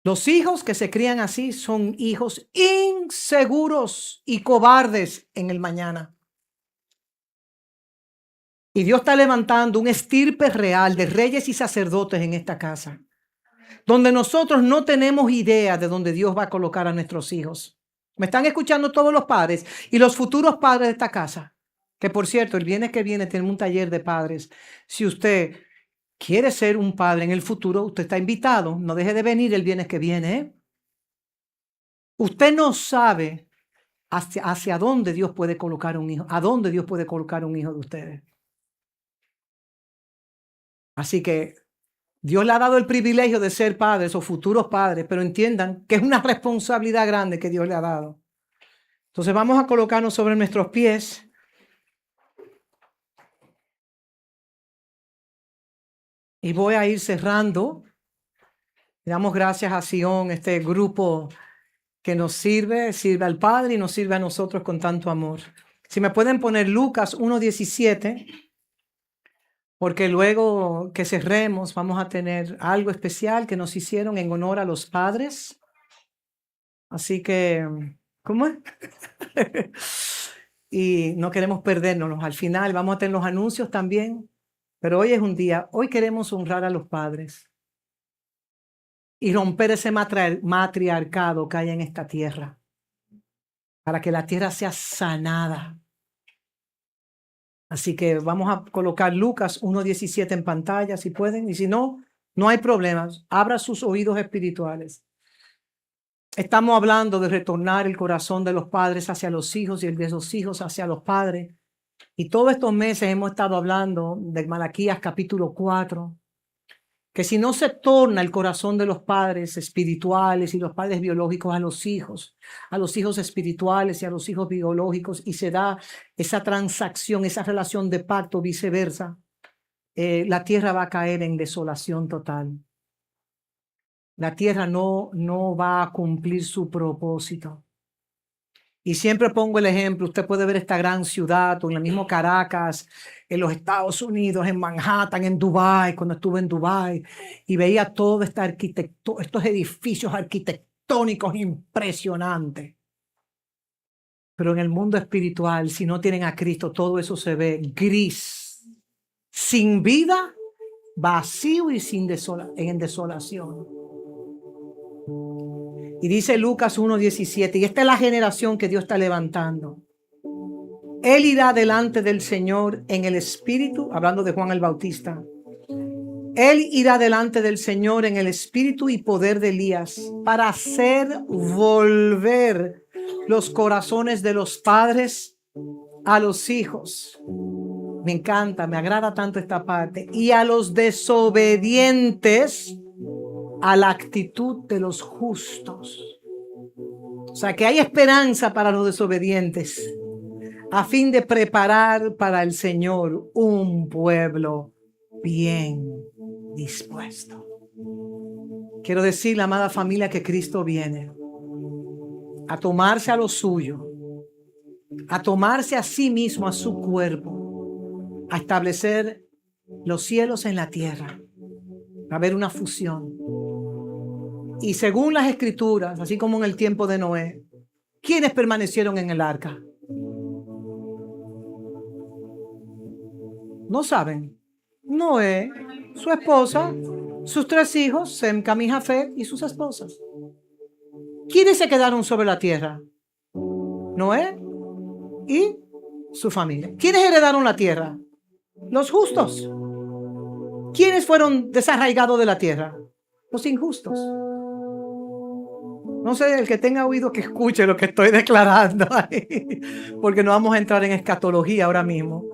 Los hijos que se crían así son hijos inseguros y cobardes en el mañana. Y Dios está levantando un estirpe real de reyes y sacerdotes en esta casa, donde nosotros no tenemos idea de dónde Dios va a colocar a nuestros hijos. ¿Me están escuchando todos los padres y los futuros padres de esta casa? Que por cierto, el viernes que viene tenemos un taller de padres. Si usted quiere ser un padre en el futuro, usted está invitado. No deje de venir el viernes que viene, ¿eh? Usted no sabe hacia dónde Dios puede colocar un hijo, a dónde Dios puede colocar un hijo de ustedes. Así que Dios le ha dado el privilegio de ser padres o futuros padres, pero entiendan que es una responsabilidad grande que Dios le ha dado. Entonces vamos a colocarnos sobre nuestros pies. Y voy a ir cerrando Le damos gracias a Sion, este grupo que nos sirve al Padre y nos sirve a nosotros con tanto amor. Si me pueden poner Lucas 1:17, porque luego que cerremos vamos a tener algo especial que nos hicieron en honor a los padres. Así que, ¿cómo es? Y no queremos perdernos. Al final vamos a tener los anuncios también, pero hoy es un día, hoy queremos honrar a los padres y romper ese matriarcado que hay en esta tierra, para que la tierra sea sanada. Así que vamos a colocar Lucas 1:17 en pantalla, si pueden, y si no, no hay problemas. Abra sus oídos espirituales. Estamos hablando de retornar el corazón de los padres hacia los hijos y el de los hijos hacia los padres. Y todos estos meses hemos estado hablando de Malaquías capítulo 4, que si no se torna el corazón de los padres espirituales y los padres biológicos a los hijos espirituales y a los hijos biológicos, y se da esa transacción, esa relación de pacto, viceversa, la tierra va a caer en desolación total. La tierra no va a cumplir su propósito. Y siempre pongo el ejemplo, usted puede ver esta gran ciudad, o en el mismo Caracas, en los Estados Unidos, en Manhattan, en Dubái, cuando estuve en Dubái, y veía todo estos edificios arquitectónicos impresionantes. Pero en el mundo espiritual, si no tienen a Cristo, todo eso se ve gris, sin vida, vacío y en desolación. Y dice Lucas 1:17, y esta es la generación que Dios está levantando. Él irá delante del Señor en el espíritu, hablando de Juan el Bautista. Él irá delante del Señor en el espíritu y poder de Elías, para hacer volver los corazones de los padres a los hijos. Me encanta, me agrada tanto esta parte. Y a los desobedientes a la actitud de los justos. O sea que hay esperanza para los desobedientes, a fin de preparar para el Señor un pueblo bien dispuesto. Quiero decir, la amada familia, que Cristo viene a tomarse a lo suyo, a tomarse a sí mismo, a su cuerpo, a establecer los cielos en la tierra. Va a haber una fusión. Y según las escrituras, así como en el tiempo de Noé, ¿quiénes permanecieron en el arca? No saben. Noé, su esposa, sus 3 hijos, Sem, Cam y Jafet, y sus esposas. ¿Quiénes se quedaron sobre la tierra? Noé y su familia. ¿Quiénes heredaron la tierra? Los justos. ¿Quiénes fueron desarraigados de la tierra? Los injustos. No sé, el que tenga oído que escuche lo que estoy declarando ahí, porque no vamos a entrar en escatología ahora mismo.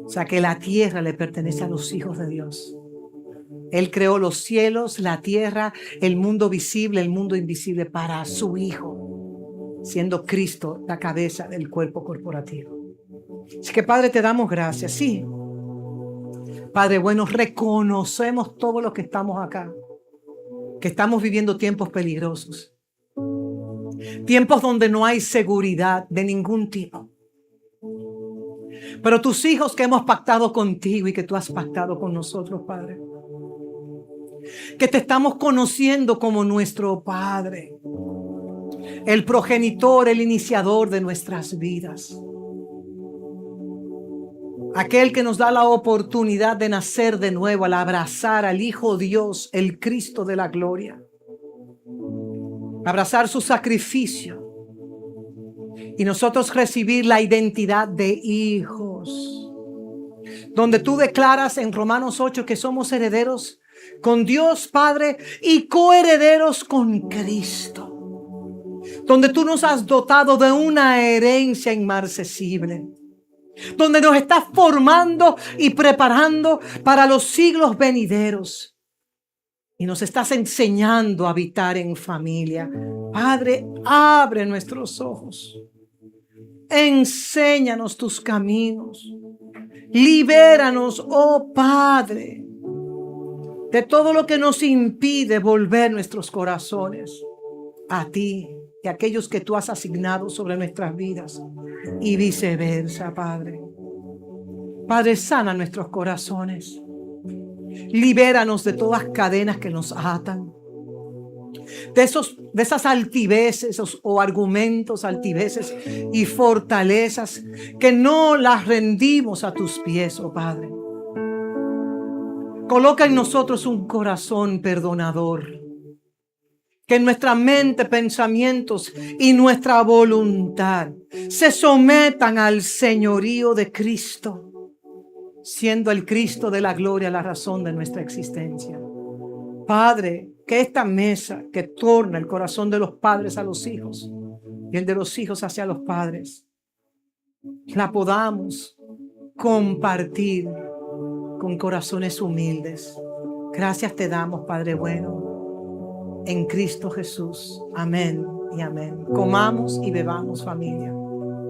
O sea, que la tierra le pertenece a los hijos de Dios. Él creó los cielos, la tierra, el mundo visible, el mundo invisible para su Hijo, siendo Cristo la cabeza del cuerpo corporativo. Así que, Padre, te damos gracias. Sí, Padre bueno, reconocemos todos los que estamos acá, que estamos viviendo tiempos peligrosos. Tiempos donde no hay seguridad de ningún tipo. Pero tus hijos que hemos pactado contigo y que tú has pactado con nosotros, Padre, que te estamos conociendo como nuestro Padre, el progenitor, el iniciador de nuestras vidas, aquel que nos da la oportunidad de nacer de nuevo al abrazar al Hijo Dios, el Cristo de la gloria, abrazar su sacrificio y nosotros recibir la identidad de hijos, donde tú declaras en Romanos 8 que somos herederos con Dios Padre y coherederos con Cristo, donde tú nos has dotado de una herencia inmarcesible, donde nos estás formando y preparando para los siglos venideros. Y nos estás enseñando a habitar en familia. Padre, abre nuestros ojos. Enséñanos tus caminos. Libéranos, oh Padre, de todo lo que nos impide volver nuestros corazones a ti y a aquellos que tú has asignado sobre nuestras vidas y viceversa, Padre. Padre, sana nuestros corazones. Libéranos de todas cadenas que nos atan, de esas altiveces o argumentos, altiveces y fortalezas que no las rendimos a tus pies, oh Padre. Coloca en nosotros un corazón perdonador, que en nuestra mente, pensamientos y nuestra voluntad se sometan al señorío de Cristo, siendo el Cristo de la gloria la razón de nuestra existencia. Padre, que esta mesa que torna el corazón de los padres a los hijos y el de los hijos hacia los padres, la podamos compartir con corazones humildes. Gracias te damos, Padre bueno, en Cristo Jesús. Amén y amén. Comamos y bebamos, familia.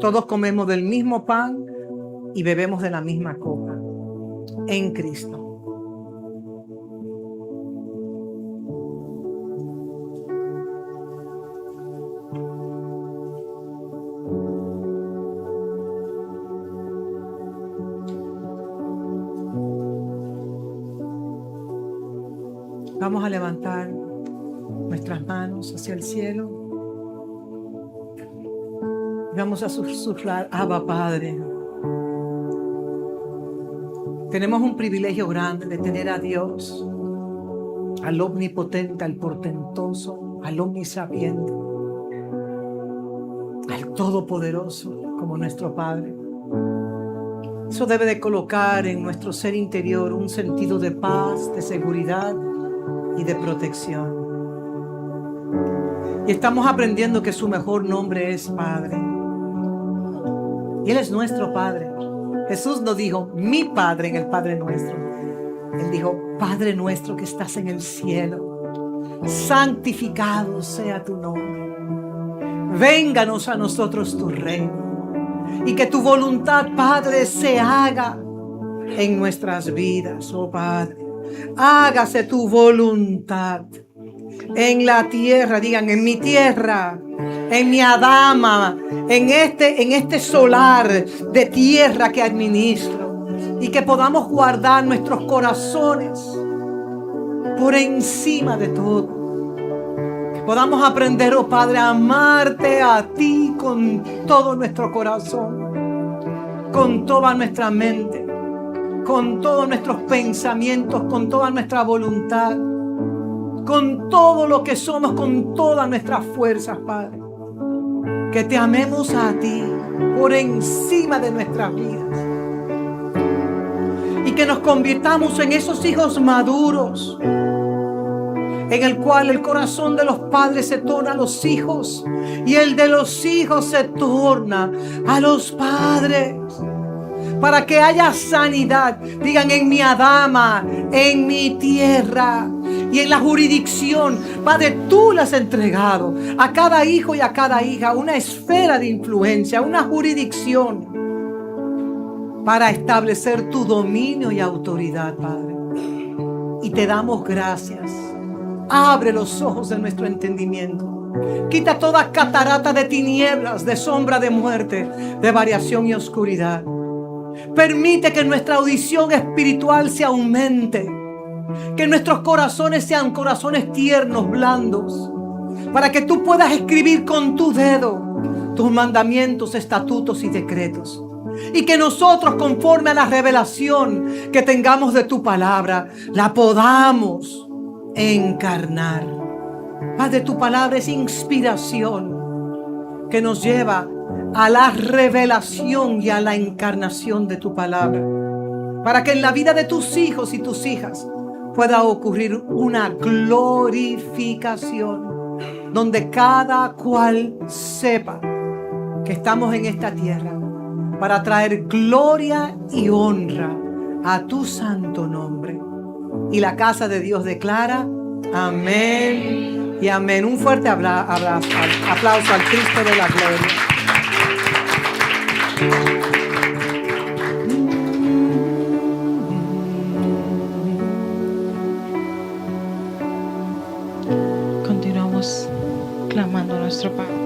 Todos comemos del mismo pan y bebemos de la misma copa. En Cristo. Vamos a levantar nuestras manos hacia el cielo. Vamos a susurrar, Abba Padre. Tenemos un privilegio grande de tener a Dios, al omnipotente, al portentoso, al omnisapiente, al todopoderoso como nuestro Padre. Eso debe de colocar en nuestro ser interior un sentido de paz, de seguridad y de protección. Y estamos aprendiendo que su mejor nombre es Padre. Y Él es nuestro Padre. Jesús no dijo mi Padre en el Padre Nuestro. Él dijo, Padre nuestro que estás en el cielo, santificado sea tu nombre. Vénganos a nosotros tu reino. Y que tu voluntad, Padre, se haga en nuestras vidas, oh Padre. Hágase tu voluntad en la tierra, digan en mi tierra, en mi Adama, en este solar de tierra que administro, y que podamos guardar nuestros corazones por encima de todo, que podamos aprender, oh Padre, a amarte a ti con todo nuestro corazón, con toda nuestra mente, con todos nuestros pensamientos, con toda nuestra voluntad, con todo lo que somos, con todas nuestras fuerzas, Padre. Que te amemos a ti por encima de nuestras vidas. Y que nos convirtamos en esos hijos maduros, en el cual el corazón de los padres se torna a los hijos y el de los hijos se torna a los padres. Para que haya sanidad, digan en mi Adama, en mi tierra y en la jurisdicción. Padre, tú le has entregado a cada hijo y a cada hija una esfera de influencia, una jurisdicción para establecer tu dominio y autoridad, Padre. Y te damos gracias. Abre los ojos de nuestro entendimiento. Quita toda catarata de tinieblas, de sombra de muerte, de variación y oscuridad. Permite que nuestra audición espiritual se aumente, que nuestros corazones sean corazones tiernos, blandos, para que tú puedas escribir con tu dedo tus mandamientos, estatutos y decretos, y que nosotros, conforme a la revelación que tengamos de tu palabra, la podamos encarnar. Padre, tu palabra es inspiración que nos lleva a la revelación y a la encarnación de tu palabra, para que en la vida de tus hijos y tus hijas pueda ocurrir una glorificación, donde cada cual sepa que estamos en esta tierra para traer gloria y honra a tu santo nombre. Y la casa de Dios declara amén y amén. Un fuerte aplauso al Cristo de la gloria. nuestro Padre.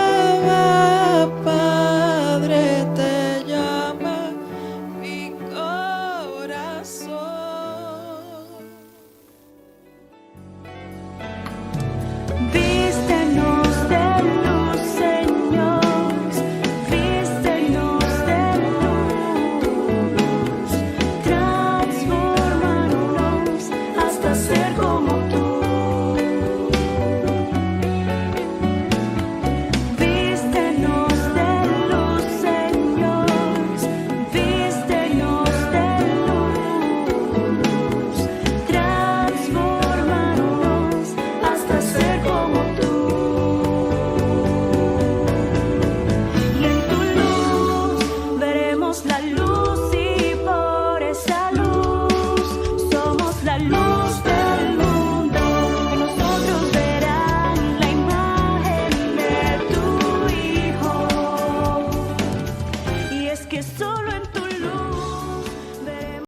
Abba Padre, te llama mi corazón. Vístenos de luz, Señor, vístenos de luz, transfórmanos hasta ser como tú. Vístenos de luz, Señor, vístenos de luz, transfórmanos hasta ser como tú. Y en tu luz veremos la luz y por esa luz somos la luz del mundo. En nosotros verán la imagen de tu Hijo. Y es que solo